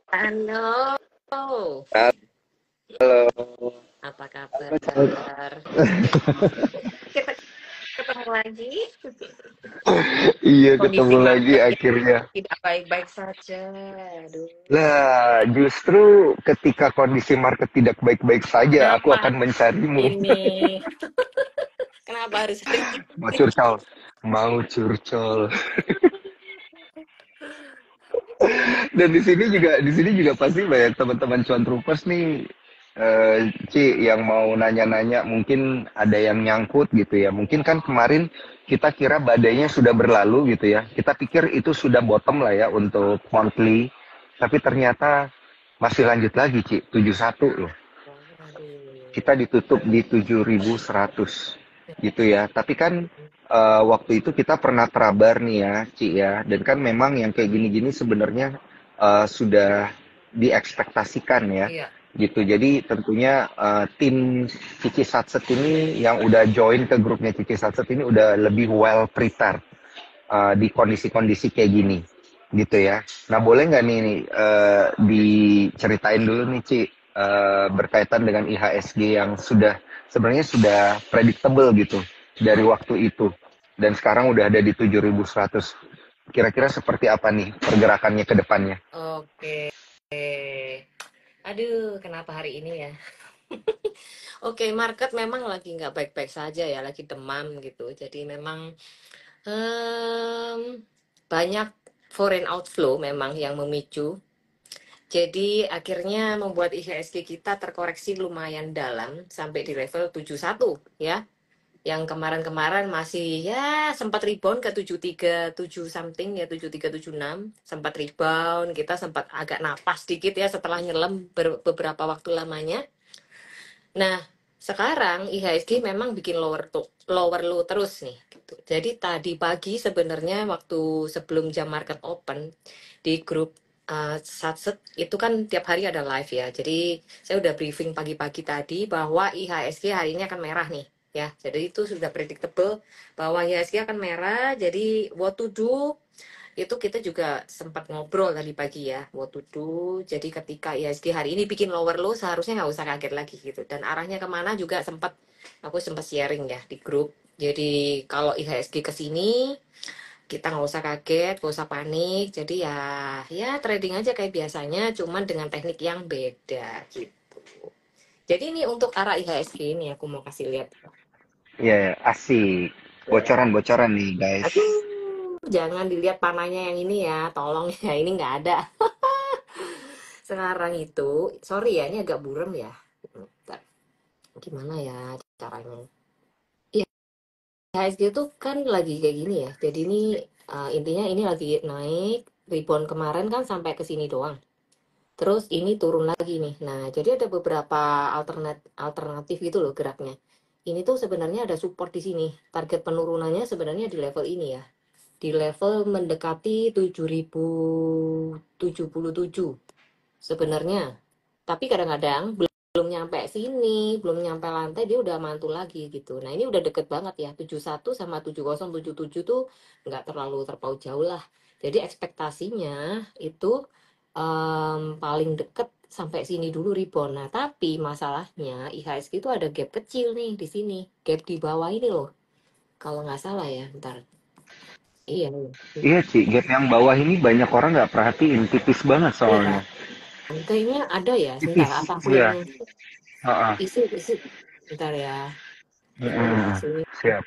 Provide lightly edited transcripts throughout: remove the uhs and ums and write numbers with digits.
Halo, Halo, apa kabar? Kita ketemu lagi. iya Kondisi ketemu lagi market akhirnya. tidak baik-baik saja. Aduh, Lah, justru ketika kondisi market tidak baik-baik saja, aku kenapa akan mencarimu. ini? Kenapa harus ada Mau gini? curcol, mau curcol. Dan di sini juga pasti banyak teman-teman cuan troopers nih, Ci, yang mau nanya-nanya, mungkin ada yang nyangkut gitu ya. Mungkin kan kemarin kita kira badainya sudah berlalu gitu ya. Kita pikir itu sudah bottom lah ya untuk monthly. Tapi ternyata masih lanjut lagi, Ci. 71 loh. Waduh. Kita ditutup di 7.100 gitu ya. Tapi kan waktu itu kita pernah terabar nih ya, Ci ya. Dan kan memang yang kayak gini-gini sebenarnya sudah diekspektasikan ya. Iya. Gitu. Jadi tentunya tim Cici Satset ini yang udah join ke grupnya Cici Satset ini udah lebih well prepared di kondisi-kondisi kayak gini gitu ya. Nah boleh nggak nih diceritain dulu nih Ci, berkaitan dengan IHSG yang sebenarnya sudah predictable gitu dari waktu itu dan sekarang udah ada di 7.100. Kira-kira seperti apa nih pergerakannya ke depannya? Oke. Aduh, kenapa hari ini ya? Oke, market memang lagi nggak baik-baik saja ya, lagi demam gitu. Jadi memang banyak foreign outflow memang yang memicu. Jadi akhirnya membuat IHSG kita terkoreksi lumayan dalam sampai di level 71 ya. Yang kemarin-kemarin masih ya sempat rebound ke 73 something ya, 73 76 sempat rebound, kita sempat agak napas dikit ya setelah nyelam beberapa waktu lamanya. Nah, sekarang IHSG memang bikin lower low terus nih gitu. Jadi tadi pagi sebenarnya waktu sebelum jam market open di grup Satset itu kan tiap hari ada live ya. Jadi saya udah briefing pagi-pagi tadi bahwa IHSG hari ini akan merah nih ya. Jadi itu sudah predictable bahwa IHSG akan merah. Jadi what to do itu kita juga sempat ngobrol tadi pagi ya, what to do. Jadi ketika IHSG hari ini bikin lower low, seharusnya nggak usah kaget lagi gitu. Dan arahnya kemana juga aku sempat sharing ya di grup. Jadi kalau IHSG ke sini, kita nggak usah kaget, nggak usah panik. Jadi ya trading aja kayak biasanya, cuman dengan teknik yang beda gitu. Jadi ini untuk arah IHSG ini aku mau kasih lihat. Ya, yeah, asik. Bocoran-bocoran nih, guys. Aduh, jangan dilihat panahnya yang ini ya, tolong ya, ini nggak ada. Sekarang itu, sorry ya, ini agak burem ya. Bentar, gimana ya caranya? Iya, HSG itu kan lagi kayak gini ya. Jadi ini intinya ini lagi naik, rebound kemarin kan sampai ke sini doang. Terus ini turun lagi nih. Nah, jadi ada beberapa alternatif gitu loh geraknya. Ini tuh sebenarnya ada support di sini. Target penurunannya sebenarnya di level ini ya. Di level mendekati 7.077 sebenarnya. Tapi kadang-kadang belum nyampe sini, belum nyampe lantai dia udah mantul lagi gitu. Nah, ini udah deket banget ya. 71 sama 7077 tuh nggak terlalu terpaut jauh lah. Jadi ekspektasinya itu paling deket sampai sini dulu rebound. Nah, tapi masalahnya IHSG itu ada gap kecil nih di sini. Gap di bawah ini loh. Kalau nggak salah ya, ntar. Iya, Iya sih, gap yang bawah ini banyak orang nggak perhatiin, tipis banget iya. soalnya. Kayaknya ada ya. Sebentar, Tipis, apa aku yang iya. Heeh. isi? Bentar ya. Mm-mm. Sini. Siap.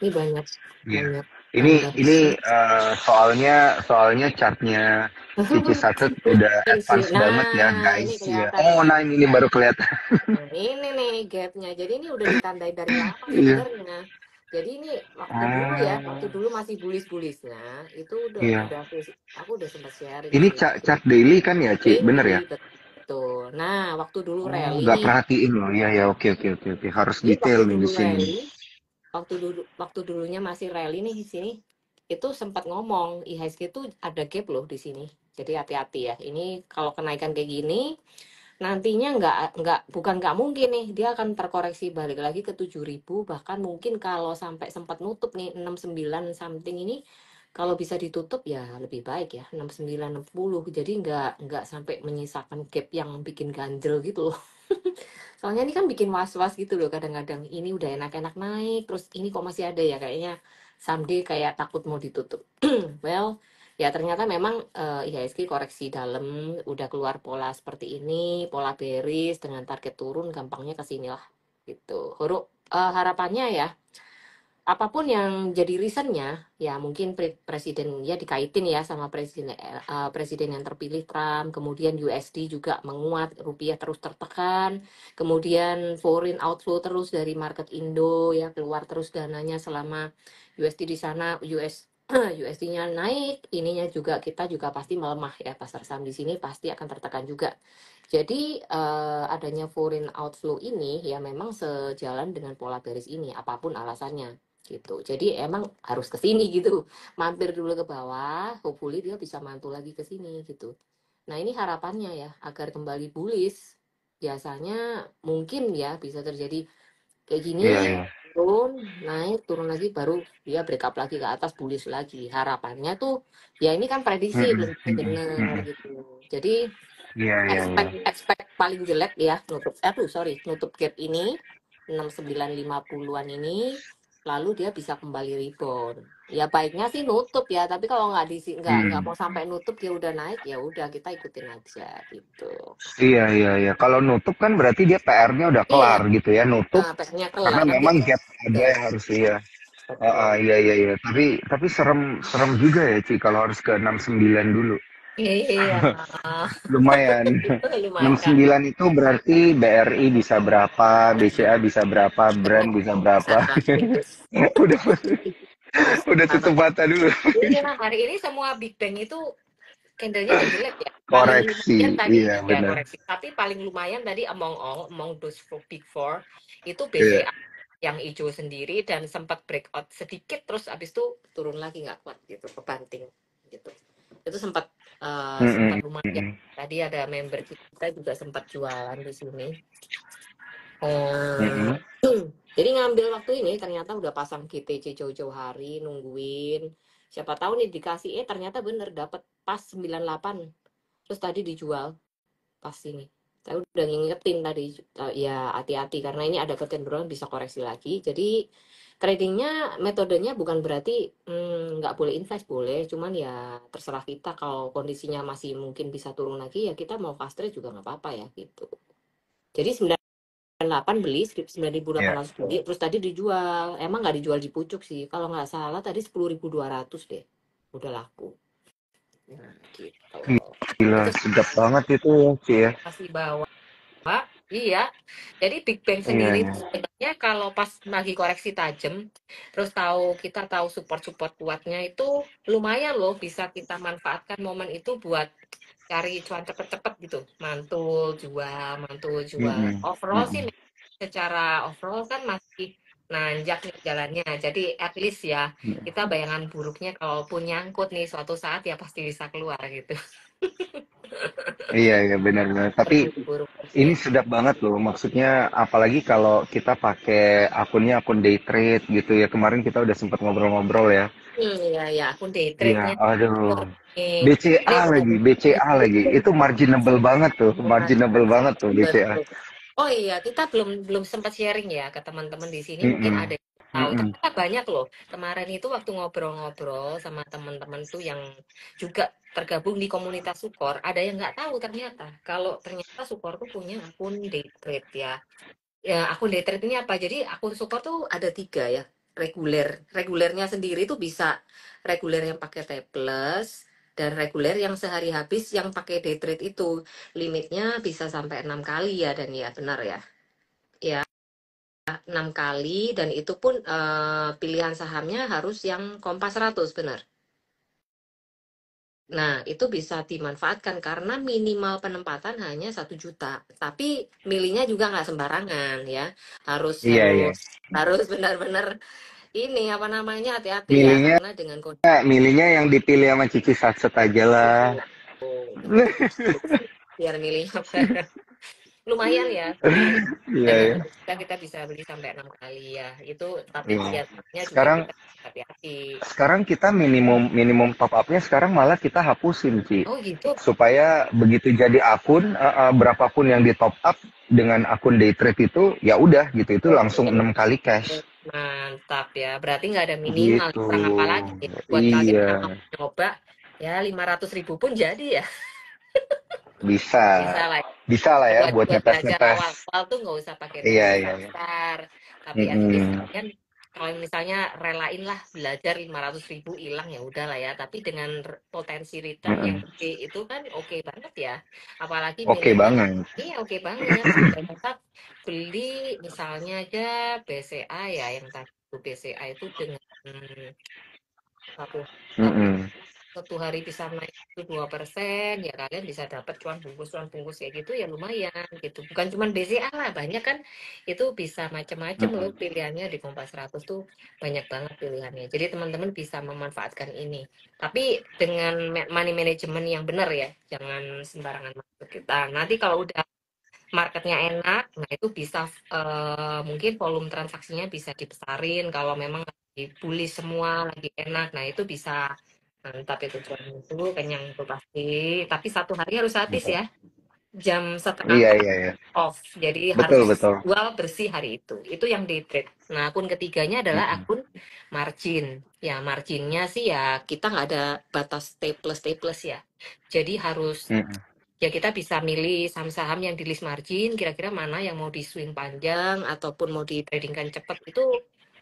Ini banyak Iya. banyak Ini gambar ini sheet. soalnya chartnya Cici Satset udah Isi. advance banget ya Nah, ini guys. Iya. kelihatan Oh, nih. nah ini baru kelihatan. Nah, ini nih gapnya. Jadi ini udah ditandai dari lama Iya. sebenarnya. Jadi ini waktu dulu ya, waktu Oh, dulu masih bullish-bullishnya, itu iya. aku udah sempat sharing Ini sih. chart daily kan ya, Ci? Bener ya? Daily betul. Nah, waktu dulu Oh, rally nggak nih. perhatiin loh. Iya ya, oke oke oke oke. Harus Jadi detail nih di sini. waktu dulunya masih rally nih di sini, itu sempat ngomong IHSG itu ada gap loh di sini. Jadi hati-hati ya. Ini kalau kenaikan kayak gini, nantinya nggak bukan nggak mungkin nih dia akan terkoreksi balik lagi ke 7.000, bahkan mungkin kalau sampai sempat nutup nih 69 something ini kalau bisa ditutup ya lebih baik ya 69 60. Jadi nggak sampai menyisakan gap yang bikin ganjel gitu loh. Soalnya ini kan bikin was-was gitu loh kadang-kadang. Ini udah enak-enak naik, terus ini kok masih ada ya kayaknya someday kayak takut mau ditutup. Well, ya ternyata memang IHSG koreksi dalam udah keluar pola seperti ini, pola bearish dengan target turun gampangnya ke sini lah gitu. Harapannya ya apapun yang jadi reasonnya, ya mungkin presiden ya dikaitin ya sama presiden yang terpilih Trump, kemudian USD juga menguat, rupiah terus tertekan, kemudian foreign outflow terus dari market Indo ya keluar terus dananya selama USD di sana, USD-nya naik, ininya juga kita juga pasti melemah ya pasar saham di sini pasti akan tertekan juga. Jadi adanya foreign outflow ini ya memang sejalan dengan pola bearish ini apapun alasannya gitu. Jadi emang harus ke sini gitu. Mampir dulu ke bawah, hopefully dia bisa mantul lagi ke sini gitu. Nah, ini harapannya ya agar kembali bullish. Biasanya mungkin ya bisa terjadi kayak gini, Iya, iya. turun lagi baru dia break up lagi ke atas bullish lagi. Harapannya tuh ya ini kan prediksi Mm-mm, belum mm-mm, benar mm-mm. gitu. Jadi Iya, iya, iya. expect paling jelek ya nutup gap ini 6950-an ini lalu dia bisa kembali rebound. Ya baiknya sih nutup ya, tapi kalau nggak Hmm. mau sampai nutup dia udah naik ya udah kita ikutin aja gitu. Iya, iya, iya. Kalau nutup kan berarti dia PR-nya udah Iya, kelar gitu ya. Nutup nah PR-nya karena kelar nanti memang gap ada gas. yang harus iya. Betul. Iya, iya, iya. Tapi serem serem juga ya, Ci, kalau harus ke 69 dulu. Iya, Lumayan. lumayan. 69 itu berarti BRI bisa berapa, BCA bisa berapa, Brand bisa berapa. Nah, itu. udah udah Nah, tutup mata dulu. iya, hari ini semua Big Bang itu candlenya yang jelek ya. Paling Koreksi. lumayan tadi Iya, ya benar. koreksi. Tapi paling lumayan tadi among those big four itu Iya. BCA yang hijau sendiri dan sempat breakout sedikit terus abis itu turun lagi nggak kuat gitu kebanting gitu. Itu sempat Mm-mm, lumayan. mm-mm, Tadi ada member kita juga sempat jualan di sini. Eh, mm-mm. jadi ngambil waktu ini ternyata udah pasang GTC jauh-jauh hari nungguin. Siapa tahu nih dikasih ternyata bener dapat pas 98. Terus tadi dijual pas ini. Saya udah ngingetin tadi ya hati-hati karena ini ada kecenderungan bisa koreksi lagi. Jadi tradingnya metodenya bukan berarti nggak boleh invest boleh, cuman ya terserah kita kalau kondisinya masih mungkin bisa turun lagi ya kita mau fast trade juga nggak apa-apa ya gitu. Jadi 98 beli, 9.800 Iya. beli, terus tadi dijual. Emang nggak dijual di pucuk sih. Kalau nggak salah tadi 10.200 deh. Udah laku. Nah, gitu. Gila, Itu sedap banget itu ya, Ci ya. masih bawa. Iya. Jadi Big Bang Iya, sendiri iya. itu sebenarnya kalau pas lagi koreksi tajam, terus kita tahu support-support kuatnya itu lumayan loh bisa kita manfaatkan momen itu buat cari cuan cepet-cepet gitu. Mantul jual. Mm-mm, Overall sih mm-mm. secara overall kan masih nanjak nih jalannya. Jadi at least ya kita bayangan buruknya kalaupun nyangkut nih suatu saat ya pasti bisa keluar gitu. Iya, iya, benar-benar. Tapi Buruk ini ya. sedap banget loh. Maksudnya apalagi kalau kita pakai akunnya akun day trade gitu ya. Kemarin kita udah sempat ngobrol-ngobrol ya. Iya ya aku day Iya, trade-nya aduh. nih. Ini BCA lagi, BCA lagi. Itu marginable banget tuh. Marginable banget tuh BCA. betul. Oh iya, kita belum belum sempat sharing ya ke teman-teman di sini. Mungkin Mm-mm, ada yang tahu. mm-mm. Ternyata banyak loh. Kemarin itu waktu ngobrol-ngobrol sama teman-teman tuh yang juga tergabung di komunitas Sukor, ada yang nggak tahu ternyata kalau ternyata Sukor tuh punya akun day trade ya. Ya, akun day trade ini apa? Jadi akun Sukor tuh ada tiga ya. Regulernya sendiri tuh bisa reguler yang pakai T plus dan reguler yang sehari habis yang pakai day trade itu limitnya bisa sampai 6 kali ya dan ya benar ya. Ya, 6 kali dan itu pun pilihan sahamnya harus yang Kompas 100 benar. Nah, itu bisa dimanfaatkan karena minimal penempatan hanya 1 juta. Tapi milihnya juga nggak sembarangan ya. Harus Iya, iya. harus harus benar-benar ini apa namanya hati-hati ya Milihnya, karena dengan kondisi milihnya yang dipilih sama Cici Satset aja lah. betul betul biar milihnya bareng. lumayan ya beli Iya dengan ya. kita bisa beli sampai 6 kali ya itu, tapi Iya. biasanya juga Sekarang kita hati-hati. sekarang kita minimum minimum top upnya sekarang malah kita hapusin, Ci. Oh gitu. Supaya begitu jadi akun, berapapun yang di top up dengan akun day trade itu, ya udah gitu, itu langsung 6 kali cash. Mantap ya, berarti nggak ada minimal, Gitu. kurang apa lagi ya? Buat kalian Iya, yang mau coba, ya 500.000 pun jadi ya, bisa. bisa lah. Bisa lah ya buat buat buat belajar ngetes-ngetes. awal-awal tuh nggak usah pakai dana Iya, iya, iya. besar-besar, tapi at least Mm-mm. kalian kalau misalnya relain lah belajar 500.000 hilang ya udah lah ya, tapi dengan potensi return yang Mm-mm. gede itu kan oke banget ya, apalagi Oke milihnya banget. ini oke banget. Sampai tetap beli misalnya aja BCA ya, yang tadi itu BCA itu dengan satu Mm-mm. satu hari bisa naik itu 2%, ya kalian bisa dapat cuan bungkus kayak gitu ya lumayan gitu. Bukan cuma BCA lah, banyak kan itu bisa macam-macam loh Mm-mm. pilihannya di Kompas 100 tuh, banyak banget pilihannya. Jadi teman-teman bisa memanfaatkan ini. Tapi dengan money management yang benar ya, jangan sembarangan masuk kita. Nanti kalau udah marketnya enak, nah itu bisa mungkin volume transaksinya bisa dibesarin kalau memang lagi bullish semua, lagi enak. Nah itu bisa mantap itu cuan itu kenyang itu pasti. Tapi satu hari harus habis Mm-mm. ya, jam setengah Iya, 4 iya, iya. off. Jadi harus Betul, betul. jual bersih hari itu. Itu yang day trade. Nah akun ketiganya adalah Mm-mm. akun margin. Ya marginnya sih ya kita nggak ada batas T plus ya. Jadi harus Mm-mm. ya kita bisa milih saham-saham yang di list margin, kira-kira mana yang mau di swing panjang ataupun mau di tradingkan cepat itu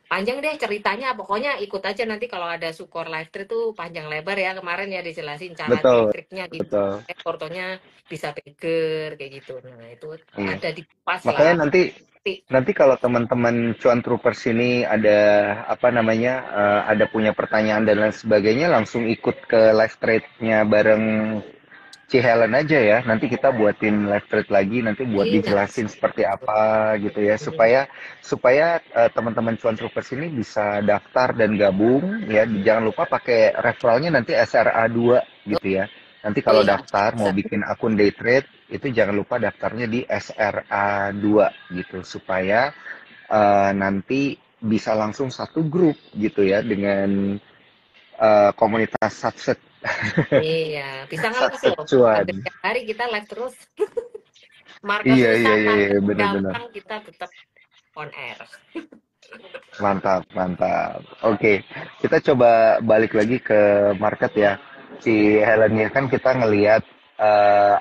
panjang deh ceritanya. Pokoknya ikut aja nanti kalau ada Sukor live trade tuh panjang lebar ya, kemarin ya dijelasin cara Betul, trik-triknya di betul. portonya bisa peger kayak gitu. Nah, itu Iya. ada di pas lah. Makanya nanti nanti kalau teman-teman cuan troopers ini ada apa namanya ada punya pertanyaan dan lain sebagainya langsung ikut ke live trade-nya bareng Ci Helen aja ya. Nanti kita buatin live trade lagi nanti buat Iya. dijelasin seperti apa gitu ya supaya supaya teman-teman cuan troopers ini bisa daftar dan gabung ya. Jangan lupa pakai referralnya nanti SRA 2 gitu ya. Nanti Oh kalau iya, daftar mau bisa. bikin akun day trade itu jangan lupa daftarnya di SRA 2 gitu supaya nanti bisa langsung satu grup gitu ya dengan komunitas subset Iya, bisa ngeles subset loh. cuan. Hampir tiap hari kita live terus. Market Iya, susah, iya, iya, iya, market benar-benar. gampang, kita tetap on air. Mantap, mantap. Oke, kita coba balik lagi ke market ya. Si Helen ya kan kita ngelihat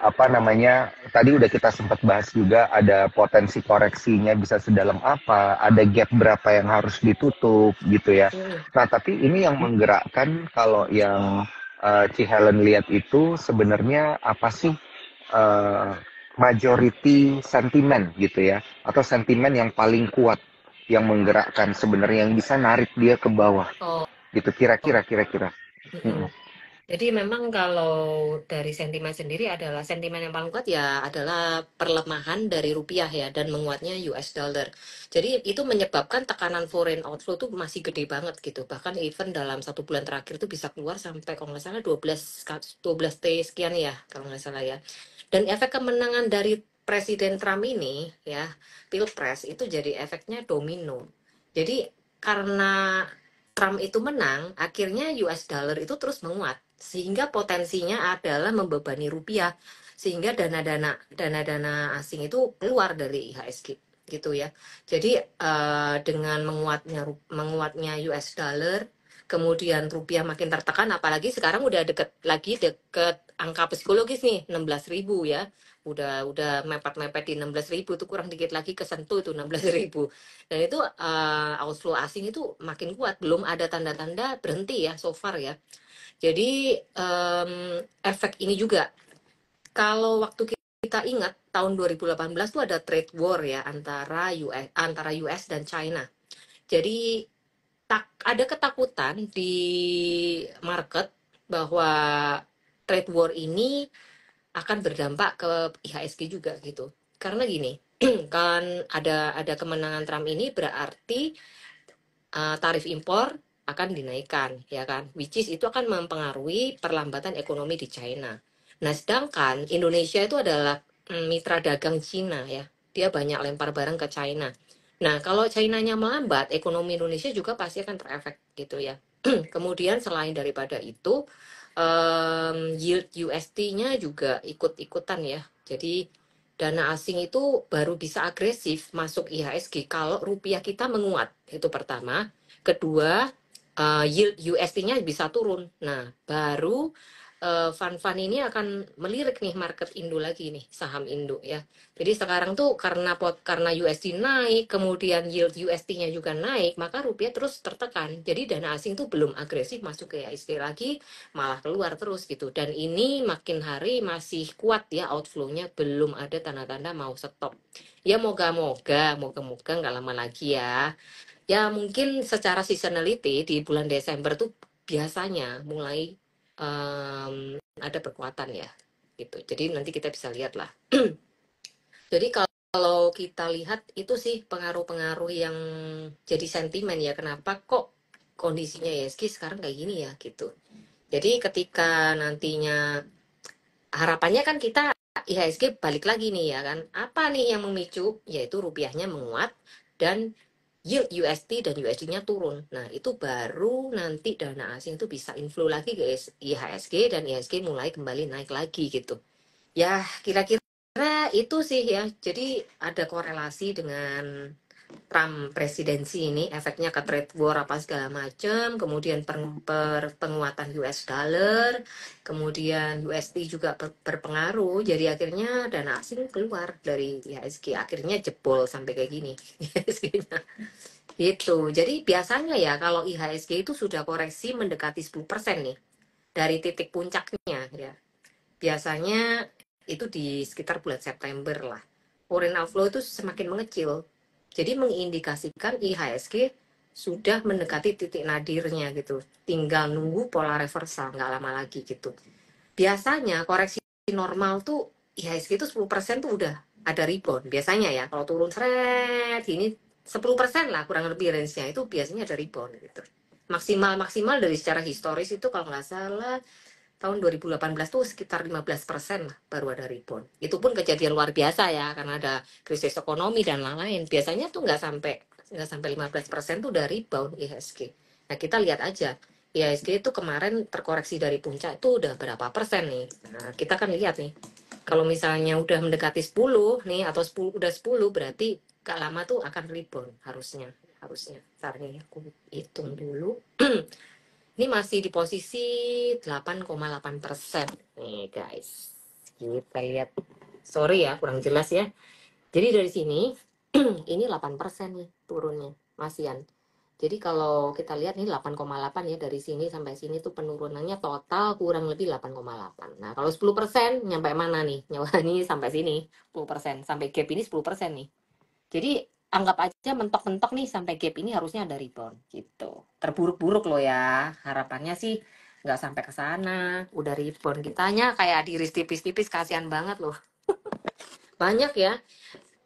apa namanya, tadi udah kita sempat bahas juga ada potensi koreksinya bisa sedalam apa, ada gap berapa yang harus ditutup gitu ya. Hmm. Nah, tapi ini yang menggerakkan kalau yang Ci Helen lihat itu sebenarnya apa sih eh, majority sentiment gitu ya, atau sentimen yang paling kuat yang menggerakkan sebenarnya yang bisa narik dia ke bawah Oh, gitu kira-kira. mm-mm. Mm-mm. Jadi memang kalau dari sentimen sendiri adalah sentimen yang paling kuat ya adalah perlemahan dari rupiah ya dan menguatnya US dollar. Jadi itu menyebabkan tekanan foreign outflow tuh masih gede banget gitu. Bahkan even dalam 1 bulan terakhir tuh bisa keluar sampai kalau nggak salah 12 T sekian ya kalau nggak salah ya. Dan efek kemenangan dari Presiden Trump ini ya, Pilpres itu jadi efeknya domino. Jadi karena Trump itu menang, akhirnya US dollar itu terus menguat sehingga potensinya adalah membebani rupiah sehingga dana-dana asing itu keluar dari IHSG gitu ya. Jadi dengan menguatnya US dollar, kemudian rupiah makin tertekan, apalagi sekarang udah deket angka psikologis nih 16.000 ya. Udah mepet-mepet di 16.000 tuh, kurang dikit lagi kesentuh itu 16.000. Dan itu outflow asing itu makin kuat, belum ada tanda-tanda berhenti ya so far ya. Jadi efek ini juga kalau waktu kita ingat tahun 2018 tuh ada trade war ya antara US dan China. Jadi ada ketakutan di market bahwa trade war ini akan berdampak ke IHSG juga gitu. Karena gini, kan ada kemenangan Trump ini berarti tarif impor akan dinaikkan, ya kan? Which is itu akan mempengaruhi perlambatan ekonomi di China. Nah, sedangkan Indonesia itu adalah mitra dagang Cina ya. Dia banyak lempar barang ke China. Nah, kalau China-nya melambat, ekonomi Indonesia juga pasti akan terefek gitu ya. Kemudian selain daripada itu, yield USD-nya juga ikut-ikutan ya. Jadi dana asing itu baru bisa agresif masuk IHSG kalau rupiah kita menguat. Itu pertama. Kedua, yield USD-nya bisa turun. Nah, baru fund-fund ini akan melirik nih market Indo lagi nih, saham Indo ya. Jadi sekarang tuh karena USD naik, kemudian yield USD-nya juga naik, maka rupiah terus tertekan. Jadi dana asing tuh belum agresif masuk ke IHSG lagi, malah keluar terus gitu. Dan ini makin hari masih kuat ya outflow-nya, belum ada tanda-tanda mau stop. Ya moga-moga nggak lama lagi ya. Ya mungkin secara seasonality di bulan Desember tuh biasanya mulai ada perkuatan ya gitu. Jadi nanti kita bisa lihat lah. Jadi kalau kita lihat itu sih pengaruh-pengaruh yang jadi sentimen ya, kenapa kok kondisinya ISG sekarang kayak gini ya gitu. Jadi ketika nantinya harapannya kan kita IHSG balik lagi nih ya kan. Apa nih yang memicu? Yaitu rupiahnya menguat dan yield USD dan USD-nya turun. Nah, itu baru nanti dana asing itu bisa inflow lagi ke IHSG dan IHSG mulai kembali naik lagi gitu. Ya, kira-kira itu sih ya. Jadi ada korelasi dengan Trump presidensi ini, efeknya ke trade war apa segala macam, kemudian penguatan US dollar, kemudian USD juga berpengaruh, jadi akhirnya dana asing keluar dari IHSG, akhirnya jebol sampai kayak gini IHSG-nya. Gitu. Jadi biasanya ya kalau IHSG itu sudah koreksi mendekati 10% nih dari titik puncaknya ya. Biasanya itu di sekitar bulan September lah. Foreign outflow itu semakin mengecil. Jadi mengindikasikan IHSG sudah mendekati titik nadirnya gitu. Tinggal nunggu pola reversal, nggak lama lagi gitu. Biasanya koreksi normal tuh IHSG itu 10% tuh udah ada rebound. Biasanya ya, kalau turun seret, ini 10% lah kurang lebih range-nya itu biasanya ada rebound gitu. Maksimal dari secara historis itu kalau nggak salah tahun 2018 tuh sekitar 15% lah baru ada rebound. Itu pun kejadian luar biasa ya karena ada krisis ekonomi dan lain-lain. Biasanya tuh nggak sampai 15% tuh udah rebound IHSG. Nah kita lihat aja IHSG itu kemarin terkoreksi dari puncak itu udah berapa persen nih. Nah kita kan lihat nih kalau misalnya udah mendekati 10 nih atau 10 udah 10 berarti gak lama tuh akan rebound harusnya. Ntar nih aku hitung dulu. Ini masih di posisi 8,8% nih guys. Kita lihat. Sorry ya, kurang jelas ya. Jadi dari sini, ini 8% nih turunnya, masian. Jadi kalau kita lihat nih 8,8 ya, dari sini sampai sini tuh penurunannya total kurang lebih 8,8. Nah kalau 10% nyampe mana nih? Nyawa ini sampai sini 10%, sampai gap ini 10% nih. Jadi anggap aja mentok-mentok nih sampai gap ini harusnya ada rebound gitu. Terburuk-buruk loh ya. Harapannya sih nggak sampai ke sana. Udah rebound. Kitanya kayak diiris tipis-tipis, kasihan banget loh. Banyak ya.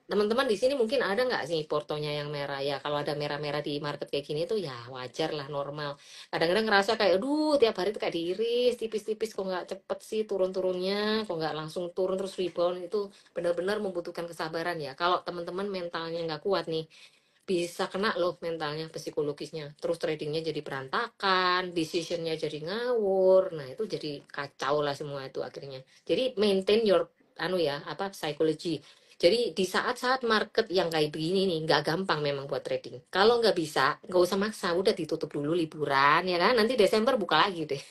Teman-teman di sini mungkin ada nggak sih portonya yang merah ya? Kalau ada merah-merah di market kayak gini tuh ya wajar lah, normal. Kadang-kadang ngerasa kayak, aduh tiap hari tuh kayak diiris tipis-tipis, kok nggak cepet sih turun-turunnya, kok nggak langsung turun terus rebound. Itu benar-benar membutuhkan kesabaran ya. Kalau teman-teman mentalnya nggak kuat nih, bisa kena loh mentalnya, psikologisnya. Terus tradingnya jadi berantakan, decisionnya jadi ngawur. Nah itu jadi kacau lah semua itu akhirnya. Jadi maintain your psychology. Jadi di saat-saat market yang kayak begini nih, nggak gampang memang buat trading. Kalau nggak bisa, nggak usah maksa, udah ditutup dulu liburan ya kan. Nanti Desember buka lagi deh.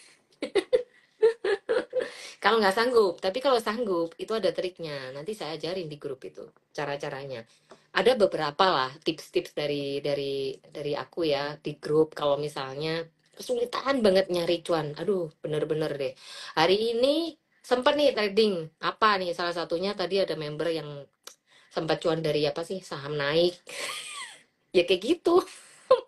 Kalau nggak sanggup, tapi kalau sanggup itu ada triknya. Nanti saya ajarin di grup itu cara-caranya. Ada beberapa lah tips-tips dari aku ya di grup. Kalau misalnya kesulitan banget nyari cuan, aduh bener-bener deh. Hari ini sempat nih trading apa nih? Salah satunya tadi ada member yang sempat cuan dari apa sih, saham naik. Ya kayak gitu.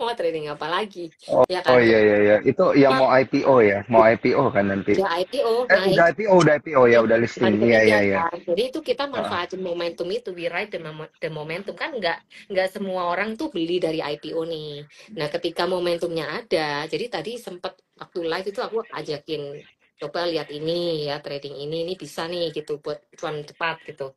Mau trading apa lagi? Oh, Ya oh kan? iya iya iya. Itu yang Nah, mau IPO ya, mau IPO kan nanti. udah IPO Udah naik. IPO, udah IPO ya, Ya, udah hari listing. Iya ketiga iya iya. kan. Jadi itu kita Heeh. manfaatin momentum itu, we ride the momentum kan, nggak semua orang tuh beli dari IPO nih. Nah, ketika momentumnya ada, jadi tadi sempat waktu live itu aku ajakin coba lihat ini ya, trading ini bisa nih gitu buat cuan cepat gitu.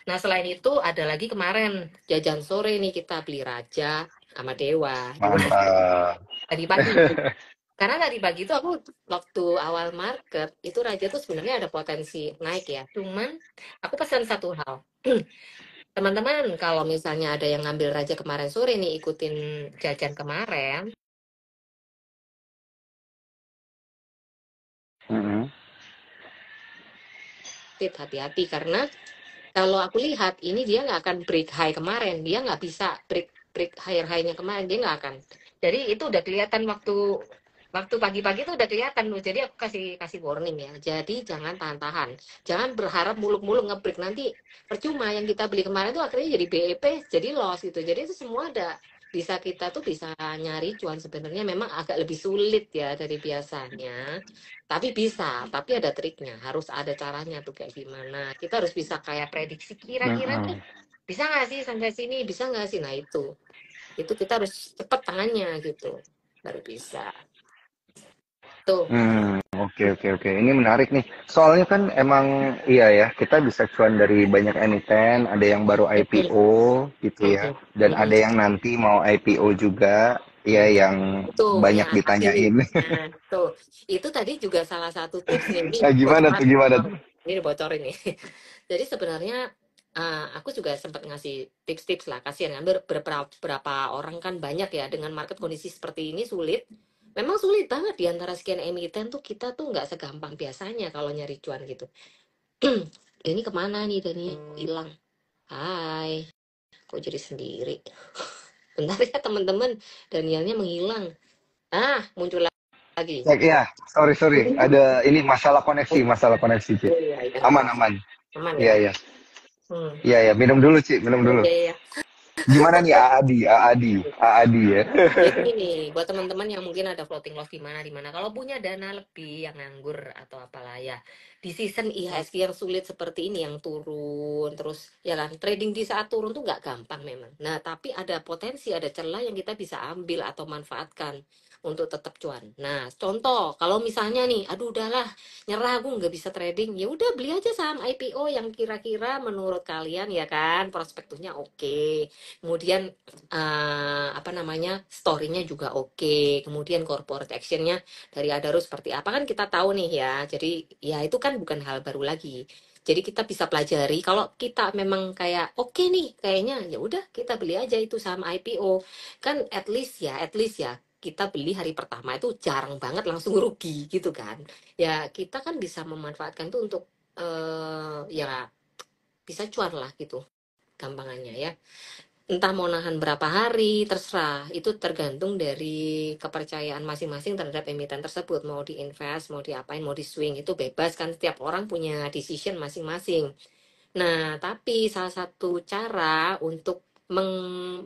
Nah selain itu ada lagi kemarin jajan sore nih kita beli Raja sama Dewa dua Mantap. tadi pagi. Karena tadi pagi itu aku waktu awal market itu Raja tuh sebenarnya ada potensi naik ya. Cuman aku pesan satu hal. Teman-teman, kalau misalnya ada yang ngambil Raja kemarin sore nih ikutin jajan kemarin, Mm-mm. hati-hati karena kalau aku lihat ini dia nggak akan break high kemarin, dia nggak bisa break break higher high-nya kemarin, dia nggak akan. Jadi itu udah kelihatan waktu waktu pagi-pagi itu udah kelihatan loh. Jadi aku kasih kasih warning ya. Jadi jangan tahan-tahan, jangan berharap muluk-muluk ngebreak nanti percuma yang kita beli kemarin tuh akhirnya jadi BEP, jadi loss gitu. Jadi itu semua ada bisa kita tuh bisa nyari cuan sebenarnya memang agak lebih sulit ya dari biasanya. Tapi bisa, tapi ada triknya, harus ada caranya tuh kayak gimana. Kita harus bisa kayak prediksi kira-kira nih, Mm-mm. bisa nggak sih sampai sini, bisa nggak sih? Nah itu kita harus cepet tangannya gitu, baru bisa. Tuh, Oke oke oke. Ini menarik nih. Soalnya kan emang iya ya, kita bisa cuan dari banyak emiten, ada yang baru mm-mm, IPO gitu ya, mm-mm, dan ada mm-mm. yang nanti mau IPO juga, ya yang Tuh banyak yang aktif. ditanyain. Nah, tuh itu tadi juga salah satu tips nih, ini Nah, gimana tuh bocoran, gimana tuh? ini bocorin nih. Jadi sebenarnya aku juga sempat ngasih tips-tips lah, kasihan kan beberapa orang kan banyak ya dengan market kondisi seperti ini sulit. Memang sulit banget di antara sekian emiten tuh kita tuh nggak segampang biasanya kalau nyari cuan gitu. Ini kemana nih Dani? Hilang. Hai, kok jadi sendiri? Bentar ya teman-teman, Danielnya menghilang. Ah, muncul lagi. Cek ya, sorry sorry, ada ini masalah koneksi, Ci. Oh iya, iya, nggak Aman apa-apa. aman. Aman Iya ya. iya. Hmm. Iya iya, minum dulu, Ci, minum dulu. Iya, iya. Gimana nih Aadi, Aadi, Aadi ya. Jadi gini, buat teman-teman yang mungkin ada floating loss di mana, kalau punya dana lebih yang nganggur atau apalah ya, di season IHSG yang sulit seperti ini yang turun terus ya kan, trading di saat turun tuh nggak gampang memang. Nah, tapi ada potensi, ada celah yang kita bisa ambil atau manfaatkan untuk tetap cuan. Nah, contoh kalau misalnya nih, aduh udahlah, nyerah aku nggak bisa trading, ya udah beli aja saham IPO yang kira-kira menurut kalian ya kan prospektusnya oke. Kemudian apa namanya story-nya juga oke, kemudian corporate action-nya dari Adaro seperti apa kan kita tahu nih ya, jadi ya itu kan bukan hal baru lagi, jadi kita bisa pelajari kalau kita memang kayak oke nih kayaknya ya udah kita beli aja itu saham IPO kan at least ya kita beli hari pertama itu jarang banget langsung rugi gitu kan ya kita kan bisa memanfaatkan itu untuk ya bisa cuan lah gitu gampangannya ya entah mau nahan berapa hari, terserah. Itu tergantung dari kepercayaan masing-masing terhadap emiten tersebut. Mau diinvest, mau diapain, mau di swing, itu bebas kan. Setiap orang punya decision masing-masing. Nah, tapi salah satu cara untuk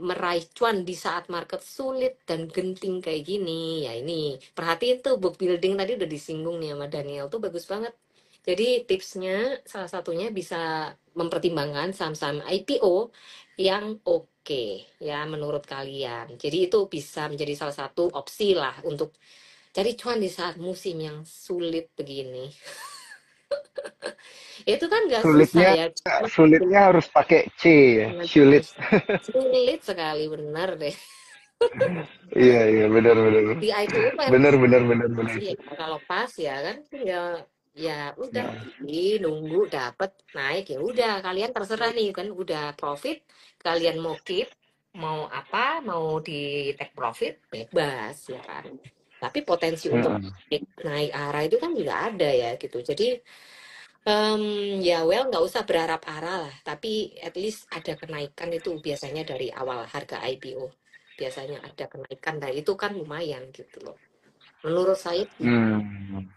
meraih cuan di saat market sulit dan genting kayak gini, ya ini. Perhatiin tuh book building tadi udah disinggung nih sama Daniel tuh bagus banget. Jadi tipsnya salah satunya bisa mempertimbangkan saham-saham IPO yang oke ya menurut kalian. Jadi itu bisa menjadi salah satu opsi lah untuk cari cuan di saat musim yang sulit begini. Itu kan nggak susah Sulitnya ya. sulitnya harus pakai C ya, sulit. Sulit sekali benar deh. Iya iya, benar benar. Di IPO memang Benar benar benar benar sih ya, sih. kalau pas ya kan ya ya udah Nah, nunggu dapat naik ya udah kalian terserah nih kan udah profit kalian mau keep mau apa mau di take profit bebas ya kan tapi potensi untuk mm-mm. naik, naik arah itu kan juga ada ya gitu jadi ya well nggak usah berharap arah lah tapi at least ada kenaikan itu biasanya dari awal harga IPO biasanya ada kenaikan dan itu kan lumayan gitu loh menurut saya Hmm.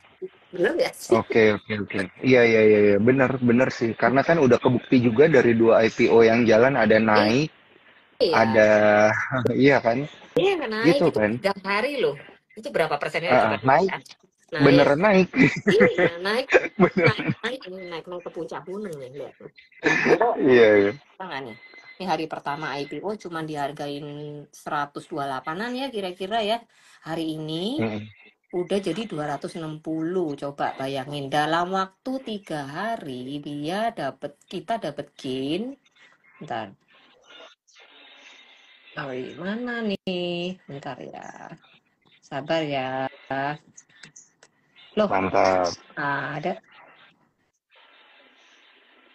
bener nggak sih? Oke oke oke. Iya iya iya iya. Benar benar sih. Karena kan udah kebukti juga dari dua IPO yang jalan ada naik, Iya, ada iya kan? iya nggak naik Gitu itu kan? 3 hari loh. Itu berapa persennya coba Naik ya? Naik, beneran naik. iya naik, naik, Bener. naik, naik ke puncak gunung nih lihat. Iya iya. Tengah nih. Ini hari pertama IPO cuma dihargain 128-an ya kira-kira ya. Hari ini Mm-mm. udah jadi 260. Coba bayangin dalam waktu 3 hari kita dapat gain. Bentar, mana nih? Bentar ya, sabar ya. Loh, Mantap. ada.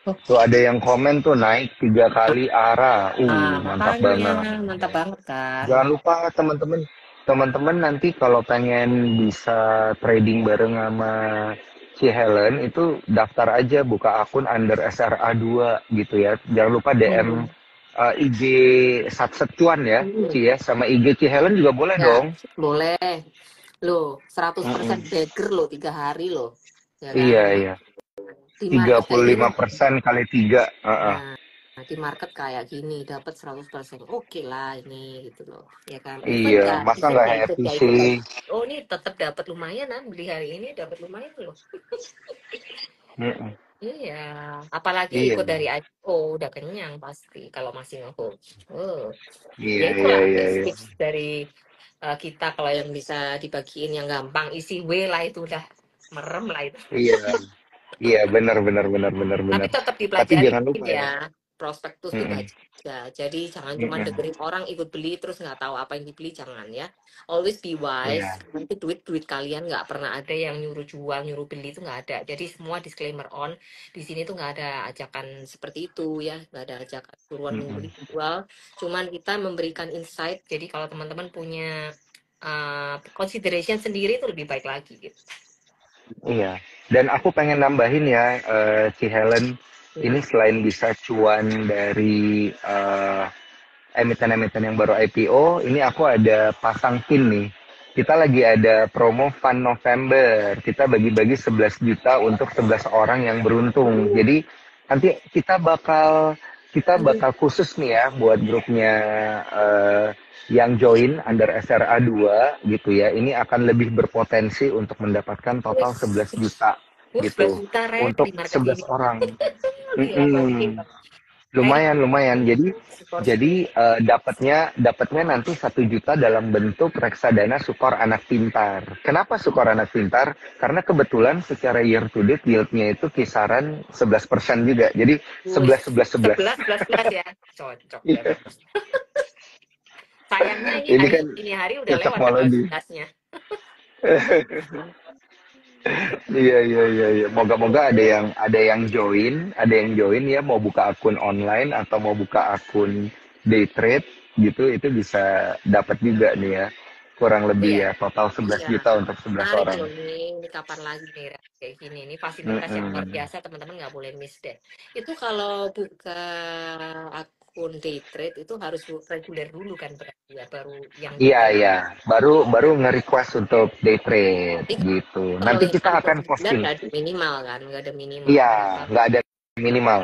Loh, Tuh ada yang komen tuh naik 3 kali arah. Mantap makanya banget. mantap banget kan. Jangan lupa teman-teman, teman-teman nanti kalau pengen bisa trading bareng sama si Helen itu daftar aja buka akun under SRA 2 gitu ya. Jangan lupa DM Hmm. IG Satsetuan ya, Hmm. Ci ya, sama IG Ci Helen juga boleh Ya, dong. boleh. Loh, 100% Mm-mm. bagger loh 3 hari loh. Ya Iya, kan? iya. Di tiga market puluh kayak gini. lima persen kali 3. Nah, di market kayak gini dapat 100%. Oke lah ini gitu loh. Ya kan? Iya, masa Even nggak nggak ikut happy nggak sih? ikutan. Oh, ini tetap dapat lumayan kan beli hari ini dapat lumayan loh. Mm-mm. Iya, apalagi Iya, ikut dari IPO udah kenyang pasti kalau masih ngehold. Oh, ya iya, iya, itulah iya, iya. tips-tips dari kita kalau yang bisa dibagiin yang gampang isi W lah itu udah merem lah itu. Iya, iya, benar, benar, benar, benar, Tapi benar. tetap Tapi dipelajari jangan lupa ya. ya, prospektus tuh Mm-mm. baca. Jadi jangan cuma Mm-mm. dengerin orang ikut beli terus nggak tahu apa yang dibeli, jangan ya. Always be wise. Iya, Nanti duit kalian nggak pernah ada yang nyuruh jual, nyuruh beli itu nggak ada. Jadi semua disclaimer on. Di sini tuh nggak ada ajakan seperti itu ya, nggak ada ajakan suruhan mm-mm. beli jual. Cuman kita memberikan insight. Jadi kalau teman-teman punya consideration sendiri itu lebih baik lagi gitu. Iya. Dan aku pengen nambahin ya, Ci Helen, ini Hmm. selain bisa cuan dari emiten-emiten yang baru IPO, ini aku ada pasang pin nih. Kita lagi ada promo Fun November. Kita bagi-bagi 11 juta untuk 11 orang yang beruntung. Jadi nanti kita bakal khusus nih ya buat grupnya eh, yang join under SRA 2 gitu ya. Ini akan lebih berpotensi untuk mendapatkan total 11 juta 11 gitu juta untuk di market 11 ini. orang. Gila, gokil. Mm-mm. Ayo Lumayan, lumayan. Jadi support. jadi dapatnya nanti 1 juta dalam bentuk reksadana Sukor Anak Pintar. Kenapa Sukor Anak Pintar? Karena kebetulan secara year to date yieldnya itu kisaran 11% juga. Jadi Wih, 11 11 11. 11 ya. Cocok deh. Iya, Sayangnya ini kan ini hari udah cocok lewat tanggal melodi. 11-nya. Iya, iya, iya, iya. Moga-moga ada yang join ya mau buka akun online atau mau buka akun day trade gitu itu bisa dapat juga nih ya. Kurang lebih Iya, ya total 11 iya. juta untuk 11 Menarik orang. loh ini kapan lagi nih kayak gini. Ini fasilitas yang luar Mm-mm. biasa, teman-teman nggak boleh miss deh. Itu kalau buka akun day trade itu harus reguler dulu kan berarti ya, baru yang day Iya, trade. iya. Baru baru nge-request untuk day trade Jadi gitu. kalau Nanti kita income per akan bulan posting. nggak ada minimal kan, nggak ada minimal Iya, kan. nggak ada minimal.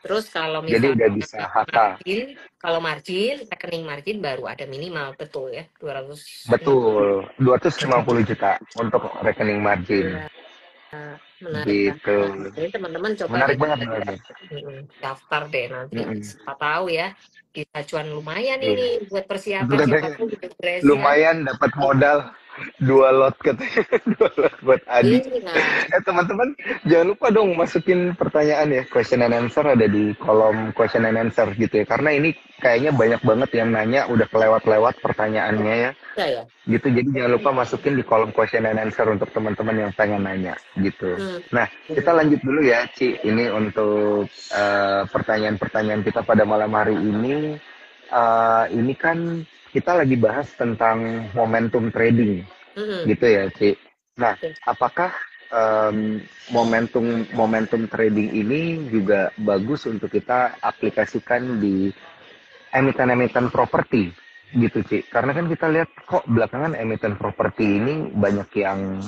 Terus kalau Jadi misalnya udah bisa HK. margin, kalau margin, rekening margin baru ada minimal, betul ya, 250. Betul, 250 juta untuk rekening margin. Iya, menarik Gitu. banget. Ini teman-teman coba deh Menarik banget, menarik banget. daftar deh nanti. Mm-mm. Siapa tahu ya, bisa cuan lumayan ini Iya. buat Itu persiapan siapa katanya tahu buat Brazil. lumayan dapat modal 2 lot katanya 2 lot buat Adi. Iya, Teman-teman jangan lupa dong masukin pertanyaan ya question and answer ada di kolom question and answer gitu ya karena ini kayaknya banyak banget yang nanya udah kelewat-lewat pertanyaannya ya ya ya. gitu jadi jangan lupa masukin di kolom question and answer untuk teman-teman yang pengen nanya gitu. Hmm. Nah kita lanjut dulu ya Ci ini untuk pertanyaan-pertanyaan kita pada malam hari ini. Ini kan kita lagi bahas tentang momentum trading Hmm. gitu ya Ci. Nah apakah momentum momentum trading ini juga bagus untuk kita aplikasikan di emiten-emiten properti gitu Ci karena kan kita lihat kok belakangan emiten properti ini banyak yang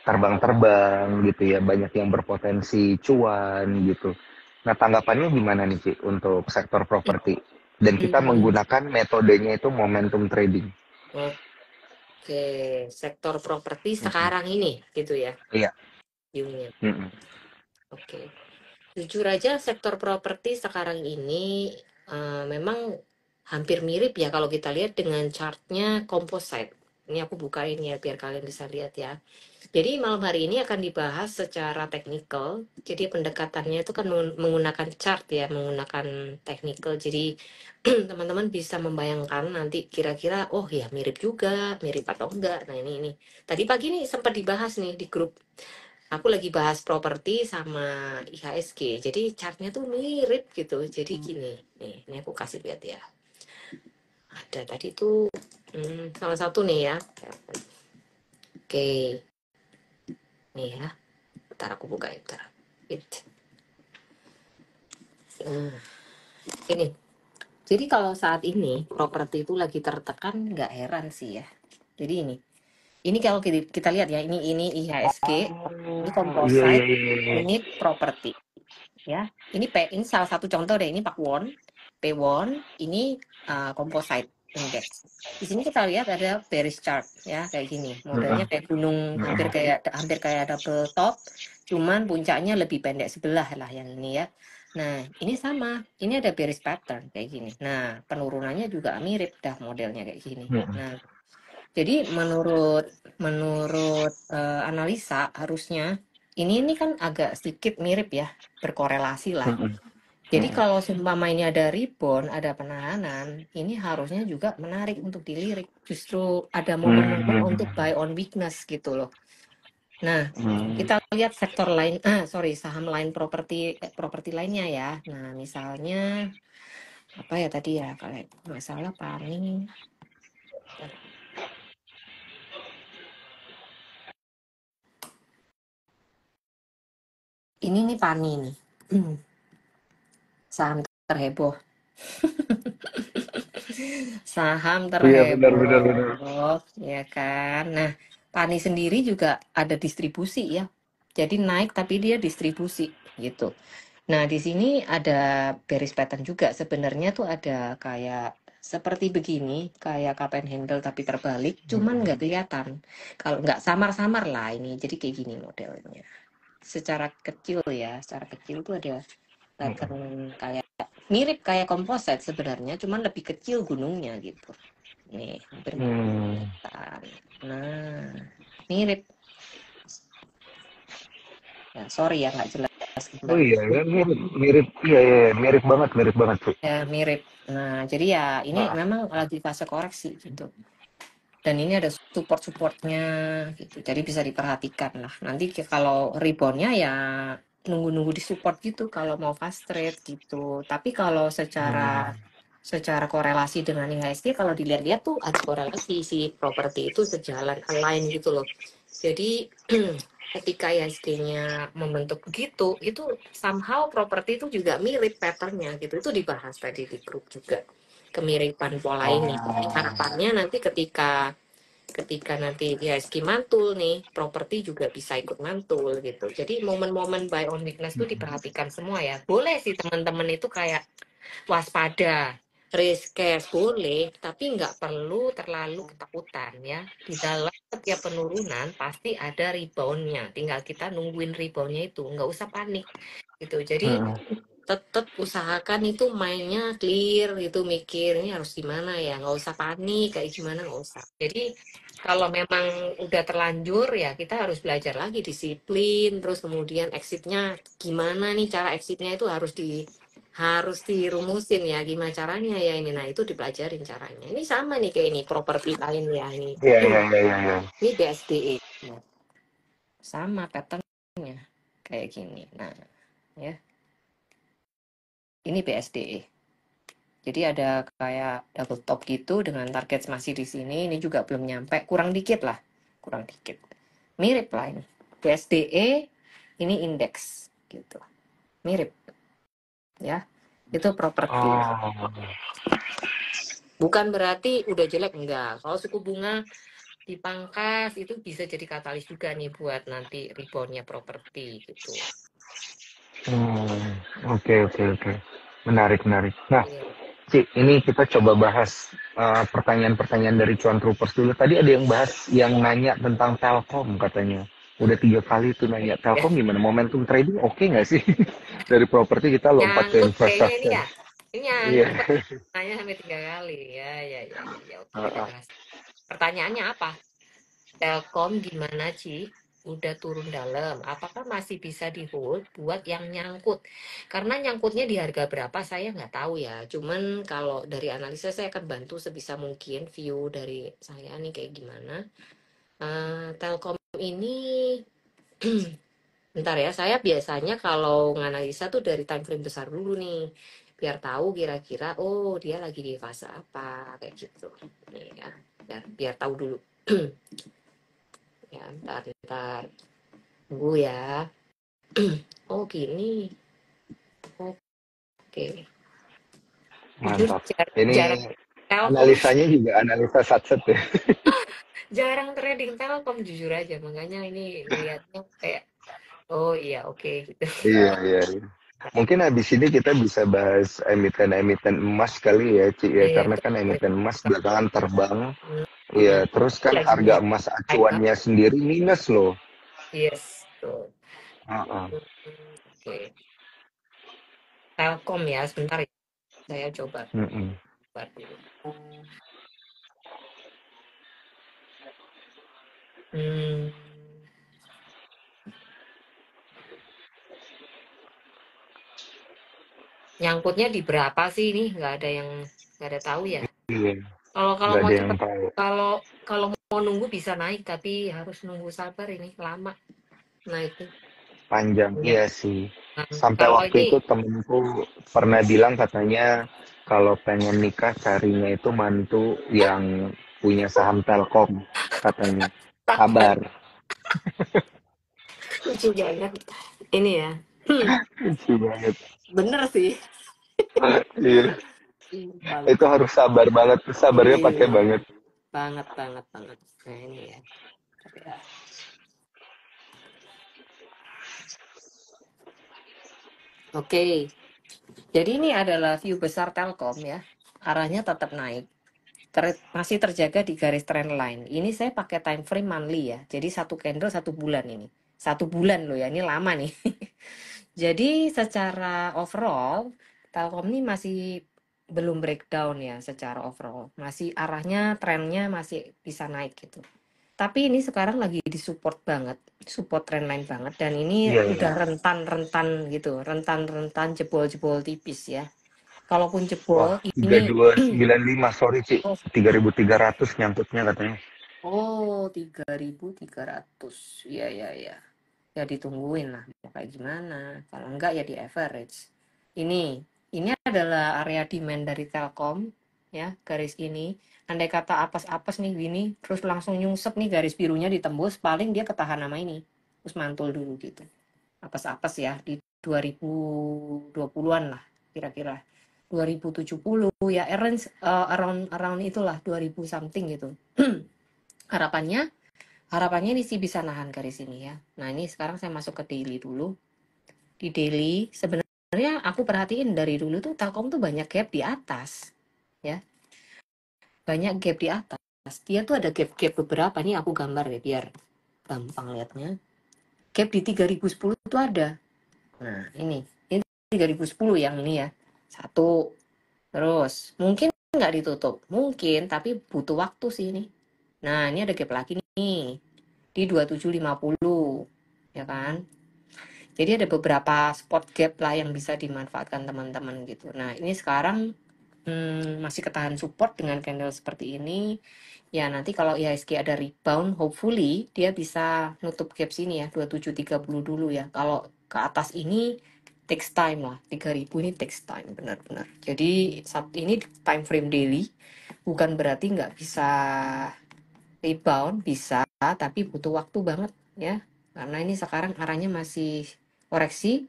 terbang-terbang gitu ya banyak yang berpotensi cuan gitu nah tanggapannya gimana nih Ci untuk sektor properti dan kita Hmm. menggunakan metodenya itu momentum trading. Oke, sektor properti Mm-mm. sekarang ini gitu ya, Iya. Yungnya. Mm-mm. Oke. Jujur aja sektor properti sekarang ini memang hampir mirip ya kalau kita lihat dengan chartnya composite. Ini aku bukain ya biar kalian bisa lihat ya. Jadi malam hari ini akan dibahas secara teknikal. Jadi pendekatannya itu kan menggunakan chart ya, menggunakan teknikal. Jadi teman-teman bisa membayangkan nanti kira-kira, oh ya mirip juga, mirip atau enggak. Nah ini. Tadi pagi nih sempat dibahas nih di grup. Aku lagi bahas properti sama IHSG. Jadi chartnya tuh mirip gitu. Jadi gini, nih ini aku kasih lihat ya. Ada tadi tuh salah satu nih ya. Oke, nih ya. Ntar aku buka ya, ntar. Nah, ini. Jadi kalau saat ini properti itu lagi tertekan, nggak heran sih ya. Jadi ini kalau kita lihat ya, ini IHSG, ini Oh, iya iya composite, iya iya. ini properti ya. Ini salah satu contoh deh, ini Pakwon, P1, ini composite index. Di sini kita lihat ada bearish chart ya, kayak gini. Modelnya kayak gunung, hampir kayak double top, cuman puncaknya lebih pendek sebelah lah yang ini ya. Nah, ini sama. Ini ada bearish pattern kayak gini. Nah, penurunannya juga mirip dah modelnya kayak gini. Nah, jadi menurut analisa harusnya ini kan agak sedikit mirip ya, berkorelasi lah. Jadi kalau seumpama ini ada rebound, ada penahanan, ini harusnya juga menarik untuk dilirik. Justru ada momen-momen untuk buy on weakness gitu loh. Nah, kita lihat sektor lain, saham lain properti lainnya ya. Nah, misalnya apa ya tadi ya, kalau nggak salah Pani. Ini nih Pani nih. Saham terheboh. Saham Iya benar benar benar. terheboh, ya kan. Nah, Pani sendiri juga ada distribusi ya. Jadi naik tapi dia distribusi gitu. Nah, di sini ada bearish pattern juga. Sebenarnya tuh ada kayak seperti begini, kayak cup and handle tapi terbalik, cuman nggak kelihatan. Kalau nggak samar-samar lah ini. Jadi kayak gini modelnya. Secara kecil tuh ada pattern kayak mirip kayak composite sebenarnya, cuman lebih kecil gunungnya gitu. Nih, hampir nggak kelihatan. Nah, mirip. Ya, sorry ya nggak jelas Oh gambarnya. iya kan mirip mirip iya iya iya. Mirip banget tuh. Ya, mirip. Nah, jadi ya ini memang lagi fase koreksi gitu. Dan ini ada support-supportnya gitu. Jadi bisa diperhatikan lah. Nanti kalau reboundnya ya nunggu-nunggu di support gitu kalau mau fast trade gitu. Tapi kalau secara korelasi dengan IHSG kalau dilihat-lihat tuh ada korelasi si properti itu sejalan align gitu loh. Jadi ketika IHSG-nya membentuk begitu, itu somehow properti itu juga mirip pattern-nya gitu. Itu dibahas tadi di grup juga kemiripan pola ini. Harapannya nanti ketika nanti IHSG mantul nih, properti juga bisa ikut mantul gitu. Jadi momen-momen buy on weakness itu diperhatikan semua ya. Boleh sih teman-teman itu kayak waspada, risk cash boleh, tapi nggak perlu terlalu ketakutan ya. Di dalam setiap penurunan pasti ada reboundnya. Tinggal kita nungguin reboundnya itu, nggak usah panik gitu. Jadi tetap usahakan itu mainnya clear gitu, mikir ini harus gimana ya, nggak usah panik kayak gimana, nggak usah. Jadi kalau memang udah terlanjur ya kita harus belajar lagi disiplin, terus kemudian exitnya gimana nih, cara exitnya itu harus dirumusin ya, gimana caranya ya ini. Nah itu dipelajarin caranya. Ini sama nih kayak ini properti lain ya, ini Iya iya iya iya iya. ini BSDE sama patternnya kayak gini. Nah ya ini BSDE. Jadi ada kayak double top gitu dengan target masih di sini. Ini juga belum nyampe, kurang dikit lah, kurang dikit. Mirip lah ini. BSDE ini indeks gitu. Mirip ya. Itu properti. Oh. Bukan berarti udah jelek, enggak. Kalau suku bunga dipangkas itu bisa jadi katalis juga nih buat nanti reboundnya properti gitu. Oke oke oke. Menarik menarik. Nah, Iya. Ci, ini kita coba bahas pertanyaan-pertanyaan dari Cuan Troopers dulu. Tadi ada yang bahas, yang nanya tentang Telkom katanya. Udah 3 kali tuh nanya Ya, Telkom gimana? Momentum trading oke nggak sih? Dari properti kita lompat ke nyangkut kayaknya ini investasi. ya. Ini Iya. nyangkut nanya sampai 3 kali. Ya, oke kita bahas. Pertanyaannya apa? Telkom gimana, Ci? Udah turun dalam. Apakah masih bisa di hold buat yang nyangkut? Karena nyangkutnya di harga berapa saya nggak tahu ya. Cuman kalau dari analisa saya akan bantu sebisa mungkin view dari saya nih kayak gimana. Telkom ini bentar ya, saya biasanya kalau nganalisa tuh dari time frame besar dulu nih. Biar tahu kira-kira, oh dia lagi di fase apa, kayak gitu. Nih ya, biar tahu dulu. Ya, ntar. Tunggu ya. Oh gini, oke. Jujur Mantap. Ini jarang Telkom, analisanya juga analisa satset ya. jarang trading Telkom jujur aja. Makanya ini ngelihatnya kayak, oh iya oke gitu. Iya, iya, iya. Mungkin habis ini kita bisa bahas emiten-emiten emas kali ya, Ci ya, Iya, karena kan emiten emas belakangan terbang. Iya, hmm, terus kan lagi harga emas naik banget. acuannya sendiri minus loh. Yes, tuh. Heeh. Oke. Telkom ya, sebentar ya. Saya coba Mm-mm. buat dulu. Hmm, nyangkutnya di berapa sih ini? Nggak ada tahu ya. Iya, Kalau kalau nggak mau ada yang cepet, tahu. kalau kalau mau nunggu bisa naik, tapi harus nunggu sabar ini lama naiknya. Panjang, Iya. iya sih. Nah, Sampai kalau waktu ini, itu temenku pernah bilang katanya kalau pengen nikah carinya itu mantu yang punya saham Telkom katanya. sabar, Sabar. lucu banget. Ini ya, Lucu banget. bener sih. Iya, Bang. itu harus sabar banget. Sabarnya pakai Iya, banget. banget, banget, banget. Nah ini ya. Tapi ya. Oke, jadi ini adalah view besar Telkom ya. Arahnya tetap naik. Masih terjaga di garis trend line. Ini saya pakai time frame monthly ya. Jadi satu candle 1 bulan ini. 1 bulan loh ya, ini lama nih. Jadi secara overall, Telkom ini masih belum breakdown ya secara overall. Masih arahnya, trennya masih bisa naik gitu. Tapi ini sekarang lagi disupport banget, support trendline banget. Dan ini Iya, iya. udah rentan-rentan gitu, rentan-rentan jebol-jebol tipis ya. Kalaupun Wah, jebol, tiga ini dua sembilan lima sorry, Ci. oh, 3.300 nyangkutnya katanya. oh 3.300. Iya, iya, iya. Ya ditungguin lah mau kayak gimana. Kalau enggak ya di average. Ini adalah area demand dari Telkom ya, garis ini. Andai kata apes-apes nih gini, terus langsung nyungsep nih garis birunya ditembus, paling dia ketahan sama ini. Terus mantul dulu gitu. Apes-apes ya di 2020-an lah kira-kira. 2070 ya around around itulah 2000 something gitu. Harapannya Harapannya ini sih bisa nahan garis ini ya. Nah ini sekarang saya masuk ke daily dulu. Di daily sebenarnya aku perhatiin dari dulu tuh Telkom tuh banyak gap di atas. Ya, banyak gap di atas. Dia tuh ada gap-gap beberapa nih aku gambar ya biar gampang lihatnya. Gap di 3010 tuh ada. Nah ini 3010 yang ini ya. Satu, terus mungkin nggak ditutup. Mungkin, tapi butuh waktu sih ini. Nah ini ada gap lagi nih. Di 2750. Ya kan? Jadi ada beberapa spot gap lah yang bisa dimanfaatkan teman-teman gitu. Nah ini sekarang masih ketahan support dengan candle seperti ini. Ya nanti kalau IHSG ada rebound, hopefully dia bisa nutup gap sini ya 2730 dulu ya. Kalau ke atas ini takes time lah, 3000 ini takes time benar-benar. Jadi saat ini time frame daily bukan berarti nggak bisa rebound, bisa, tapi butuh waktu banget ya. Karena ini sekarang arahnya masih koreksi.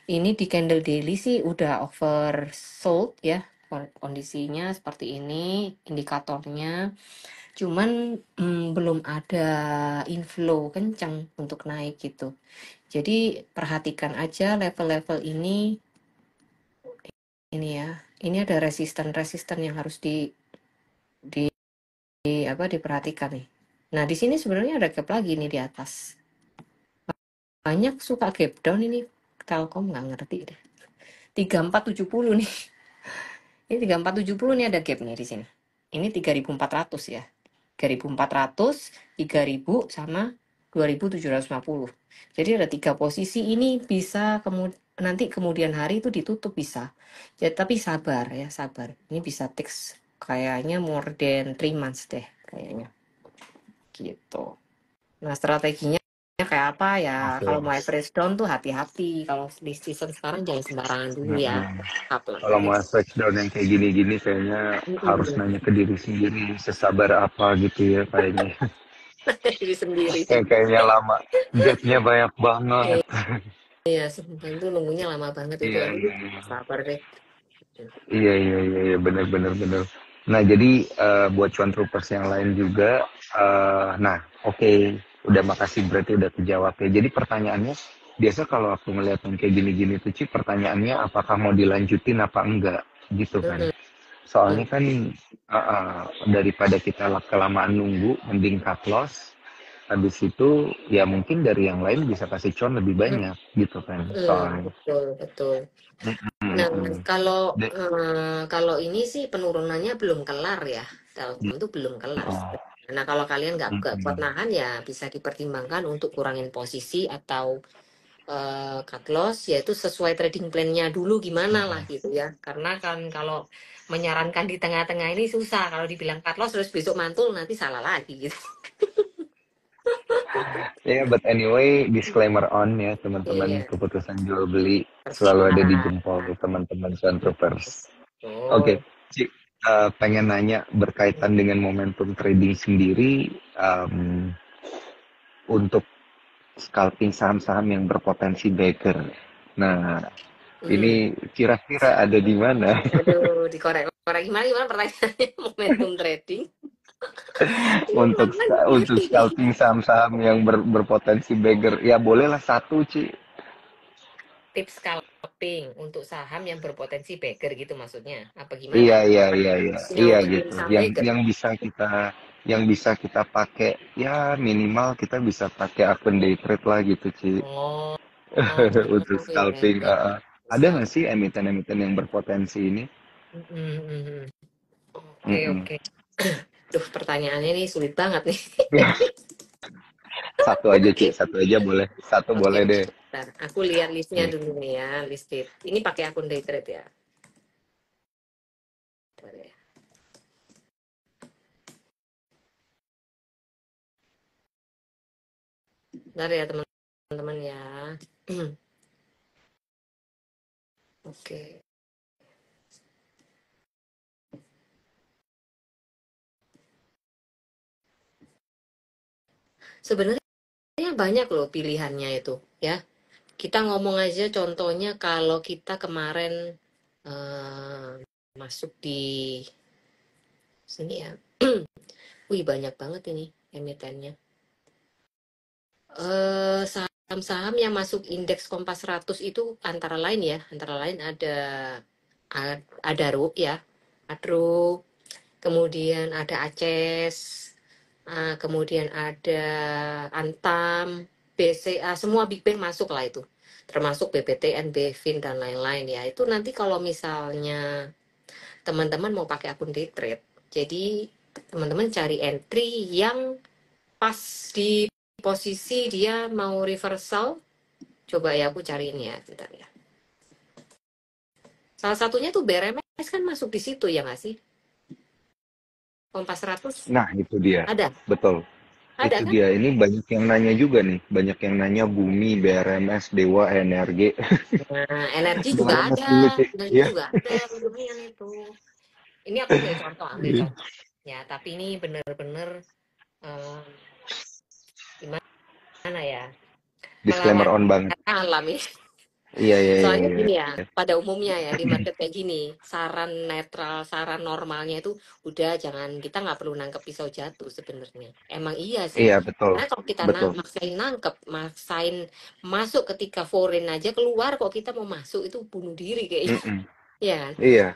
Ini di candle daily sih udah oversold ya. Kondisinya seperti ini, indikatornya. Cuman belum ada inflow kencang untuk naik gitu. Jadi perhatikan aja level-level ini ya. Ini ada resisten-resisten yang harus di apa diperhatikan nih. Nah, di sini sebenarnya ada gap lagi nih di atas. Banyak suka gap down ini. Telkom nggak ngerti deh. 3470 nih. Ini 3470 nih ada gap nih di sini. Ini 3400 ya. 3.400, 3.000 sama 2.750. Jadi ada 3 posisi ini bisa nanti kemudian hari itu ditutup bisa. Ya, tapi sabar ya, sabar. Ini bisa takes kayaknya more than 3 months deh kayaknya. Gitu. Nah, strateginya kayak apa ya? Kalau Oke. mau average down tuh hati-hati. Kalau di season sekarang jangan sembarangan dulu ya. Mm-mm. Up lah Kalau gitu. mau average down yang kayak gini-gini kayaknya harus Mm-mm. nanya ke diri sendiri sesabar apa gitu ya kayaknya. Diri sendiri. Kayaknya lama, gapnya banyak banget. Iya, sebentar itu nunggunya lama banget itu. Iya, Aduh, iya, iya. sabar deh. Iya, iya, iya, iya, bener, bener, bener. Nah, jadi buat cuan troopers yang lain juga, nah, oke, udah makasih berarti udah kejawab ya. Jadi pertanyaannya, biasa kalau aku ngeliat yang kayak gini-gini tuh, Ci, pertanyaannya apakah mau dilanjutin apa enggak, gitu kan. Mm-mm. Soalnya kan daripada kita kelamaan nunggu, mending cut loss. Habis itu ya mungkin dari yang lain bisa kasih cuan lebih banyak gitu kan soalnya. Betul, betul. Nah, Mm-mm. kalau De- kalau ini sih penurunannya belum kelar ya. Telkom itu belum kelar oh, sebenarnya. Nah, kalau kalian nggak kuat mm-mm. nahan ya bisa dipertimbangkan untuk kurangin posisi atau cut loss, yaitu sesuai trading plan-nya dulu gimana lah gitu ya. Karena kan kalau menyarankan di tengah-tengah ini susah. Kalau dibilang cut loss terus besok mantul nanti salah lagi gitu. Ya, but anyway, disclaimer on ya teman-teman, Iya, keputusan jual beli selalu ada di terserah. jempol teman-teman Sun Troopers. Oke, Betul. Ci, pengen nanya berkaitan dengan momentum trading sendiri untuk scalping saham-saham yang berpotensi bagger. Nah, Hmm. ini kira-kira ada di mana Aduh, dikorek-korek gimana gimana pertanyaannya momentum trading. Ini untuk pelan-pelan untuk ngerti nih. scalping saham-saham yang berpotensi bagger? Ya bolehlah satu, Ci. Tips scalping untuk saham yang berpotensi bagger gitu maksudnya. Apa gimana? Iya, iya, iya, iya, Yang iya ngomongin gitu. saham Yang bagger. bisa kita pakai ya minimal kita bisa pakai akun day trade lah gitu, Ci. Oh, Untuk ya, scalping. ya. Ada nggak Scalping. sih emiten-emiten yang berpotensi ini? Mhm. Oke, Mm-mm. oke. Duh, pertanyaannya ini sulit banget nih. Satu aja, Ci. Satu aja boleh. Satu Oke, boleh oke. deh. Bentar. Aku lihat listnya Nih. dulu nih ya. List it. Ini pakai akun day trade ya. Bentar ya. Bentar ya teman-teman ya. Oke. Sebenarnya banyak loh pilihannya itu ya. Kita ngomong aja contohnya kalau kita kemarin eh, masuk di sini ya. Wih, banyak banget ini emitennya. Saham-saham yang masuk indeks Kompas 100 itu antara lain ya, antara lain ada RUK ya, Adro, kemudian ada Aces, kemudian ada Antam, BCA, semua Big Bang masuk lah itu. Termasuk BBTN, BFIN, dan lain-lain ya. Itu nanti kalau misalnya teman-teman mau pakai akun day trade, jadi teman-teman cari entry yang pas di posisi dia mau reversal. Coba ya aku cariin ya, bentar ya. Salah satunya tuh BRMS kan masuk di situ ya nggak sih? Kompas 100 Nah, itu dia. ada, Betul. ada Itu kan? dia. Ini banyak yang nanya juga nih. Banyak yang nanya Bumi, BRMS, Dewa, Energi. Nah, energi juga Gimana Mas ada, dulu, Ci? energi Ya. juga ada, lumayan itu. Ini aku ambil contoh. Ya, tapi ini bener-bener eh, gimana ya? Disclaimer Melawan on banget. alam ini. Iya, iya, iya, Soalnya iya. gini ya, pada umumnya ya di market kayak gini, saran netral, saran normalnya itu udah jangan, kita nggak perlu nangkep pisau jatuh sebenarnya. Emang iya sih. Iya, betul. Karena kalau kita Betul. maksain nangkep, maksain masuk ketika foreign aja keluar kok kita mau masuk itu bunuh diri kayaknya. Mm-mm. Ya kan? Iya.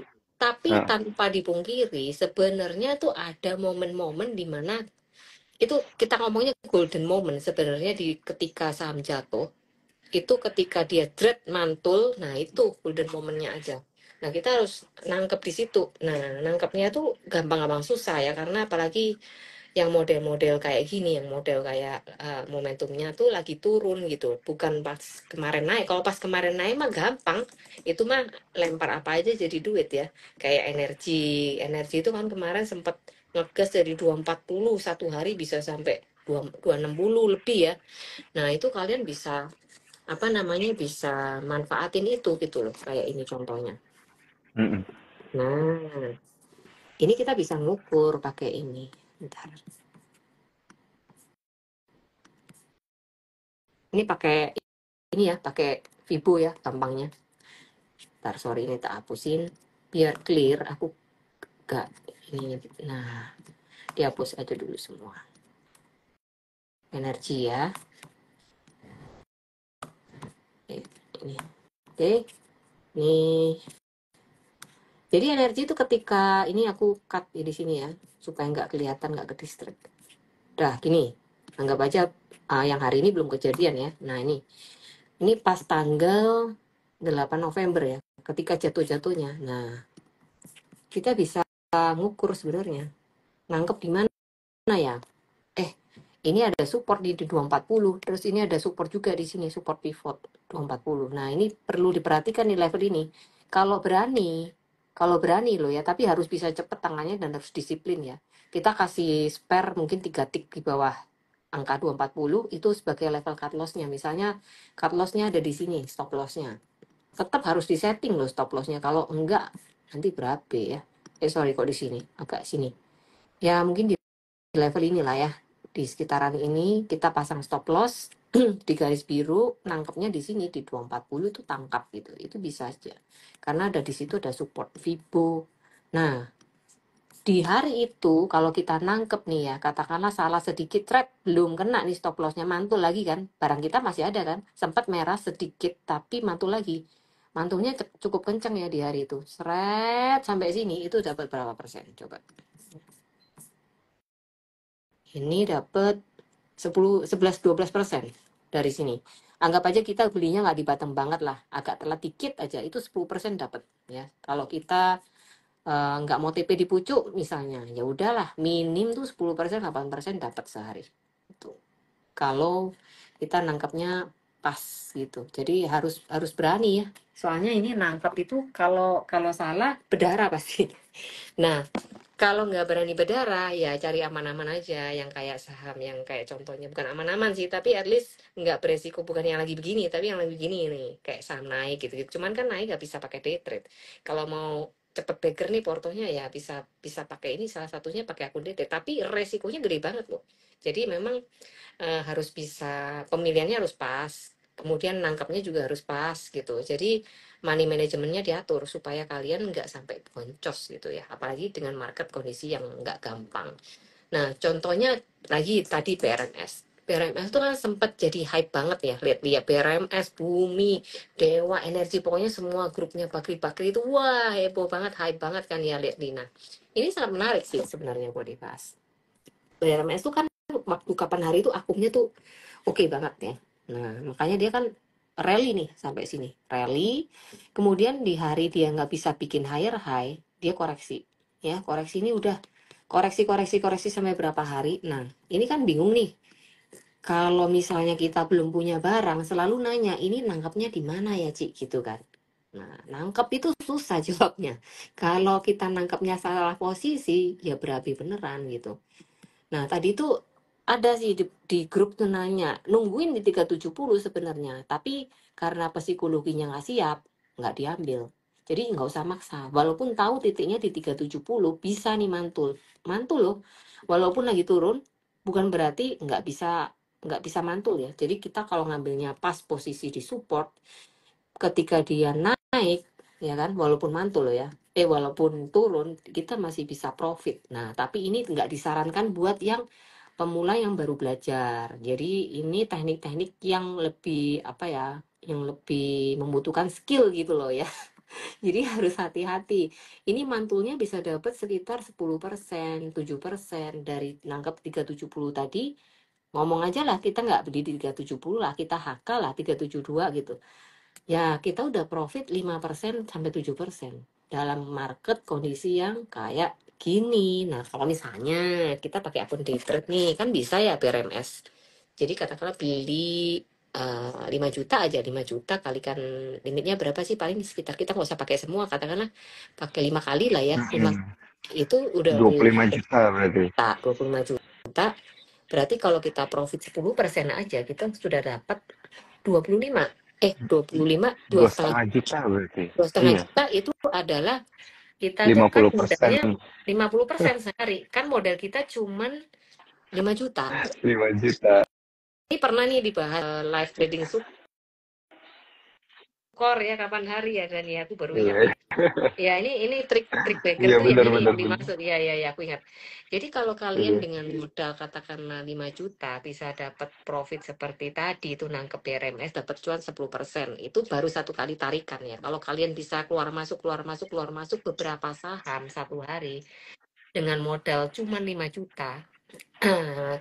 Tapi Nah, tanpa dipungkiri sebenarnya tuh ada momen-momen di mana itu kita ngomongnya golden moment sebenarnya di ketika saham jatuh itu ketika dia dread mantul, nah itu golden momennya aja. Nah kita harus nangkep di situ. Nah nangkepnya tuh gampang-gampang susah ya karena apalagi yang model-model kayak gini, yang model kayak momentumnya tuh lagi turun gitu, bukan pas kemarin naik. Kalau pas kemarin naik mah gampang, itu mah lempar apa aja jadi duit ya. Kayak energi itu kan kemarin sempat ngegas dari 240 satu hari bisa sampai 260 lebih ya. Nah itu kalian bisa apa namanya bisa manfaatin itu gitu loh, kayak ini contohnya. Mm-mm. Nah ini kita bisa ngukur pakai ini. Bentar. Ini pakai ini ya, pakai Vibo ya gampangnya. Ntar sorry ini tak hapusin biar clear. Aku gak ini. Nah dihapus aja dulu semua. Energi ya. Ini. Oke. Nih. Jadi energi itu ketika ini aku cut di sini ya supaya nggak kelihatan, nggak ke distract. Dah gini. Anggap aja yang hari ini belum kejadian ya. Nah ini pas tanggal 8 November ya. Ketika jatuh-jatuhnya. Nah kita bisa ngukur sebenarnya. Nangkep di mana ya? Ini ada support di 240, terus ini ada support juga di sini, support pivot 240. Nah, ini perlu diperhatikan di level ini. Kalau berani, kalau berani loh ya, tapi harus bisa cepet tangannya dan harus disiplin ya. Kita kasih spare mungkin 3 tick di bawah angka 240 itu sebagai level cut loss-nya. Misalnya cut loss-nya ada di sini, stop loss-nya. Tetap harus disetting loh stop loss-nya. Kalau enggak nanti berapa ya? Sorry kok di sini, agak sini. Ya mungkin di level inilah ya, di sekitaran ini kita pasang stop loss di garis biru, nangkepnya di sini di 240 itu tangkap gitu, itu bisa aja karena ada di situ ada support Vibo. Nah di hari itu kalau kita nangkep nih ya, katakanlah salah sedikit trap, belum kena nih stop lossnya, mantul lagi kan, barang kita masih ada kan, sempat merah sedikit tapi mantul lagi, mantulnya cukup kenceng ya di hari itu, seret sampai sini itu dapat berapa persen coba. Ini dapat 10, 11, 12% dari sini. Anggap aja kita belinya nggak di bottom banget lah, agak telat dikit aja, itu 10% dapat ya. Kalau kita nggak mau TP di pucuk misalnya, ya udahlah, minim tuh 10%, 8% dapat sehari. Itu. Kalau kita nangkapnya pas gitu. Jadi harus harus berani ya. Soalnya ini nangkap itu kalau kalau salah berdarah pasti. Nah, kalau nggak berani berdarah, ya cari aman-aman aja, yang kayak saham, yang kayak contohnya bukan aman-aman sih, tapi at least nggak beresiko, bukan yang lagi begini, tapi yang lagi begini nih, kayak saham naik gitu-gitu. Cuman kan naik nggak bisa pakai day trade. Kalau mau cepet beger nih portonya ya bisa bisa pakai ini, salah satunya pakai akun day trade. Tapi resikonya gede banget loh. Jadi memang harus bisa, pemilihannya harus pas, kemudian nangkapnya juga harus pas gitu. Jadi money manajemennya diatur supaya kalian nggak sampai boncos gitu ya, apalagi dengan market kondisi yang nggak gampang. Nah contohnya lagi tadi BRMS. BRMS itu kan sempat jadi hype banget ya, lihat-lihat BRMS, Bumi, Dewa Energi, pokoknya semua grupnya Bakri-Bakri itu wah heboh banget, hype banget kan ya, lihat Lina. Ini sangat menarik sih sebenarnya buat dibahas. BRMS itu kan waktu kapan hari itu akumnya tuh oke banget ya. Nah, makanya dia kan rally nih sampai sini. Rally, kemudian di hari dia nggak bisa bikin higher high, dia koreksi. Ya, koreksi ini udah koreksi sampai berapa hari. Nah, ini kan bingung nih. Kalau misalnya kita belum punya barang, selalu nanya, ini nangkapnya di mana ya, Cik? Gitu kan. Nah, nangkep itu susah jawabnya. Kalau kita nangkapnya salah posisi, ya berapi beneran gitu. Nah, tadi tuh ada sih di grup tuh nanya, nungguin di 370 sebenarnya, tapi karena psikologinya nggak siap, nggak diambil. Jadi nggak usah maksa. Walaupun tahu titiknya di 370 bisa nih mantul. Mantul loh. Walaupun lagi turun, bukan berarti nggak bisa mantul ya. Jadi kita kalau ngambilnya pas posisi di support, ketika dia naik, ya kan, walaupun mantul loh ya, walaupun turun, kita masih bisa profit. Nah, tapi ini nggak disarankan buat yang pemula yang baru belajar. Jadi ini teknik-teknik yang lebih apa ya, yang lebih membutuhkan skill gitu loh ya. Jadi harus hati-hati. Ini mantulnya bisa dapat sekitar 10%, 7% dari nangkep 370 tadi. Ngomong aja lah, kita nggak beli di 370 lah, kita HK lah 372 gitu. Ya, kita udah profit 5% sampai 7% dalam market kondisi yang kayak Gini, nah kalau misalnya kita pakai akun day trade nih, kan bisa ya PRMS. Jadi katakanlah beli 5 juta aja, 5 juta kalikan limitnya berapa sih? Paling sekitar kita nggak usah pakai semua, katakanlah pakai 5 kali lah ya. 5 Mm-mm. itu udah 25 juta berarti. 25 juta. Berarti kalau kita profit 10% aja, kita sudah dapat 25. 25, dua Dua setengah setengah juta berarti. dua setengah Iya, juta itu adalah kita tuh kan 50%. modalnya 50% sehari. Kan modal kita cuman 5 juta. 5 juta. Ini pernah nih dibahas live trading sukor ya kapan hari ya dan ya aku baru ingat nih. Iya, Ya ini trik backer iya tuh yang benar ini benar yang benar. dimaksud. Ya ya ya aku ingat. Jadi kalau kalian Iya. dengan modal katakanlah 5 juta bisa dapat profit seperti tadi itu nangkep RMS dapat cuan 10%. Itu baru satu kali tarikan ya. Kalau kalian bisa keluar masuk beberapa saham satu hari dengan modal cuma 5 juta,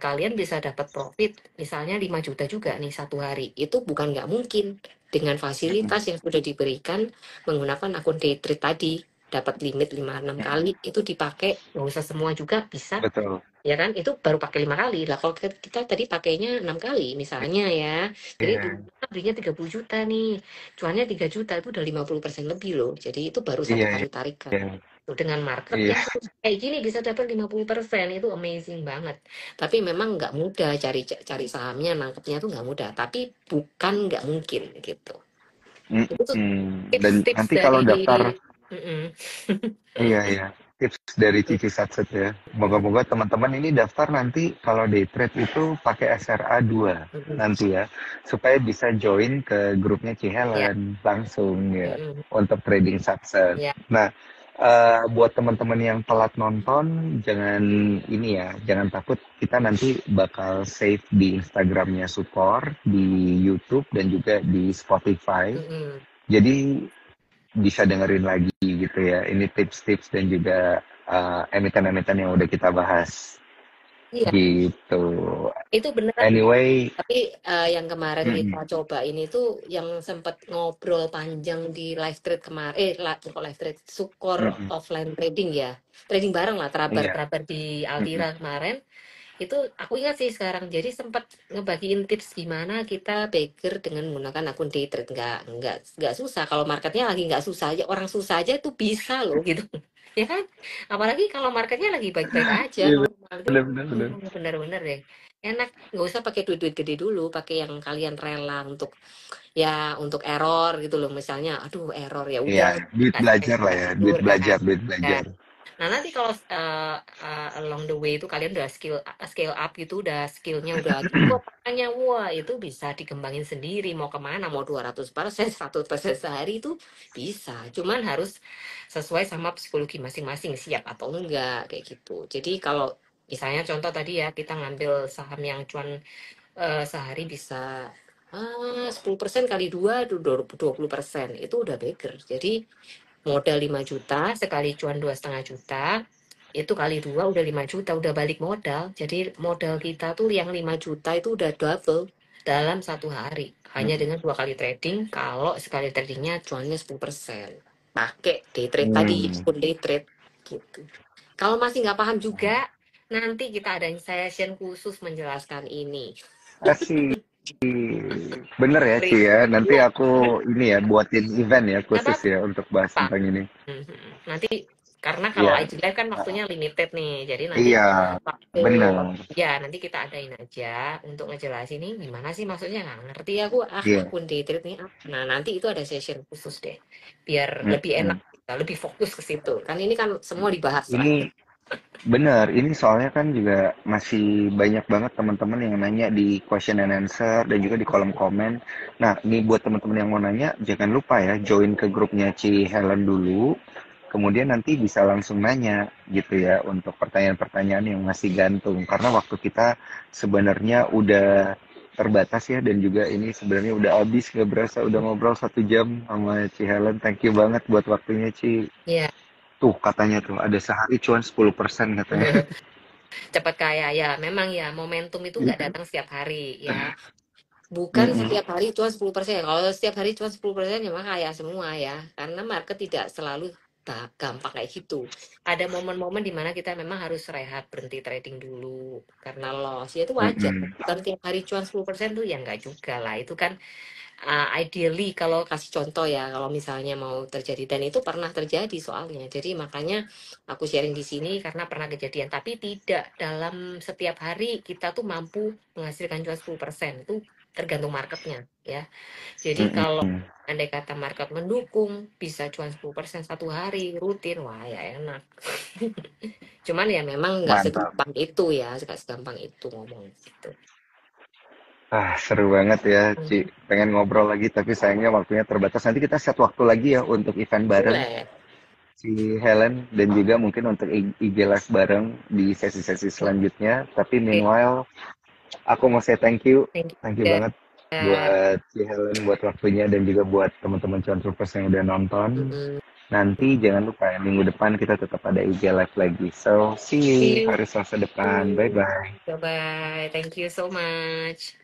kalian bisa dapat profit misalnya 5 juta juga nih satu hari. Itu bukan nggak mungkin dengan Mm-mm. fasilitas yang sudah diberikan menggunakan akun day trade tadi. Dapat limit 5-6 kali, itu dipakai, nggak usah semua juga bisa, Betul. ya kan? Itu baru pakai 5 kali. Lah kalau kita tadi pakainya 6 kali misalnya ya. Jadi Iya, belinya 30 juta nih. Cuannya 3 juta itu udah 50% lebih loh. Jadi itu baru satu iya, kali iya, tarikan. iya. Tuh, dengan market Iya. yang kayak gini bisa dapat 50%, itu amazing banget. Tapi memang nggak mudah cari cari sahamnya, nangkepnya tuh nggak mudah. Tapi bukan nggak mungkin gitu. Itu tuh Mm-mm. Dan tips-tips nanti dari kalau daftar, mm-mm. iya ya, tips dari Cici Satset ya. Moga-moga teman-teman ini daftar nanti kalau day trade itu pakai SRA 2 Mm-mm. nanti ya, supaya bisa join ke grupnya Ci Ya, Helen langsung ya mm-mm. untuk trading Satset. Ya, Nah, buat teman-teman yang telat nonton, jangan ini ya, jangan takut. Kita nanti bakal save di Instagramnya Sukor, di YouTube dan juga di Spotify. mm-mm. Jadi bisa dengerin lagi gitu ya. Ini tips-tips dan juga emiten-emiten yang udah kita bahas Iya, gitu. itu beneran. Anyway, Tapi yang kemarin kita mm-mm, coba ini tuh yang sempat ngobrol panjang di live trade kemarin, bukan live trade, Sukor mm-mm, offline trading ya, trading bareng lah, iya, terabar-terabar di mm-mm, Altira kemarin. Itu aku ingat sih sekarang. Jadi sempat ngebagiin tips gimana kita bagger dengan menggunakan akun day trade. Nggak susah. Kalau marketnya lagi nggak susah aja, orang susah aja tuh bisa loh gitu. Ya kan? Apalagi kalau marketnya lagi baik-baik aja, iya normal tuh benar-benar. bener-bener deh. Enak, nggak usah pakai duit-duit gede dulu, pakai yang kalian rela untuk ya untuk error gitu loh. Misalnya, aduh error ya Iya, udah duit belajar lah ya, duit kan. belajar, duit belajar. Nah, nanti kalau along the way itu kalian udah scale up gitu, udah skillnya udah cukup, makanya wah itu bisa dikembangin sendiri. Mau kemana? Mau 200%, 100% sehari itu bisa. Cuman harus sesuai sama psikologi masing-masing, siap atau enggak, kayak gitu. Jadi kalau misalnya contoh tadi ya, kita ngambil saham yang cuan sehari bisa 10% kali 2, 20%. Itu udah beger. Jadi modal 5 juta, sekali cuan 2,5 juta, itu kali 2 udah 5 juta, udah balik modal. Jadi modal kita tuh yang 5 juta itu udah double dalam satu hari. Hanya Mm-mm. dengan 2 kali trading, kalau sekali tradingnya cuannya 10%. Pakai day trade tadi, Hmm. pun day trade gitu. Kalau masih nggak paham juga, nanti kita ada session khusus menjelaskan ini. Asik. Bener ya Ci ya, nanti Iya, aku ini ya buatin event ya nggak khusus ya untuk bahas apa-apa. tentang ini. Nanti karena kalau Iya, IG Live kan waktunya limited nih, jadi nanti iya, waktu bener. ya nanti kita adain aja untuk ngejelasin nih gimana sih maksudnya, nggak ngerti aku Iya. akun day trade nih. Nah nanti itu ada session khusus deh, biar lebih enak, Mm-mm. kita lebih fokus ke situ. Kan ini kan semua dibahas lah. Ini bener, ini soalnya kan juga masih banyak banget teman-teman yang nanya di question and answer dan juga di kolom komen. Nah, ini buat teman-teman yang mau nanya, jangan lupa ya join ke grupnya Ci Helen dulu. Kemudian nanti bisa langsung nanya gitu ya untuk pertanyaan-pertanyaan yang masih gantung. Karena waktu kita sebenarnya udah terbatas ya dan juga ini sebenarnya udah habis nggak berasa udah ngobrol 1 jam sama Ci Helen. Thank you banget buat waktunya Ci. Iya. Tuh katanya tuh ada sehari cuan 10% katanya. Cepat kaya ya, memang ya momentum itu nggak Iya. datang setiap hari ya. Bukan Mm-mm. setiap hari cuma 10%. Kalau setiap hari cuma 10% ya mah kaya semua ya. Karena market tidak selalu gampang kayak gitu. Ada momen-momen di mana kita memang harus rehat, berhenti trading dulu karena loss. Ya itu wajar. Mm-mm. Bukan tiap hari cuan 10% tuh ya enggak juga lah. Itu kan ideally kalau kasih contoh ya, kalau misalnya mau terjadi dan itu pernah terjadi soalnya. Jadi makanya aku sharing di sini karena pernah kejadian, tapi tidak dalam setiap hari kita tuh mampu menghasilkan cuan 10%. Itu tergantung marketnya ya. Jadi kalau Mm-mm. andai kata market mendukung bisa cuan 10% satu hari rutin, wah ya enak. Cuman ya memang nggak Mantap. segampang itu ya, nggak segampang itu ngomong gitu. Ah, seru banget ya, Ci. Hmm, Pengen ngobrol lagi, tapi sayangnya waktunya terbatas. Nanti kita set waktu lagi ya untuk event bareng boleh. si Helen dan juga mungkin untuk IG Live bareng di sesi-sesi selanjutnya. Tapi Oke, meanwhile, aku mau say thank you. thank you Thank you juga. banget buat si Helen, buat waktunya, dan juga buat teman-teman Cuan Troopers yang udah nonton. Mm-mm. Nanti jangan lupa ya, minggu depan kita tetap ada IG Live lagi. So, see you See hari Selasa depan. you. Bye-bye. Bye bye. Thank you so much.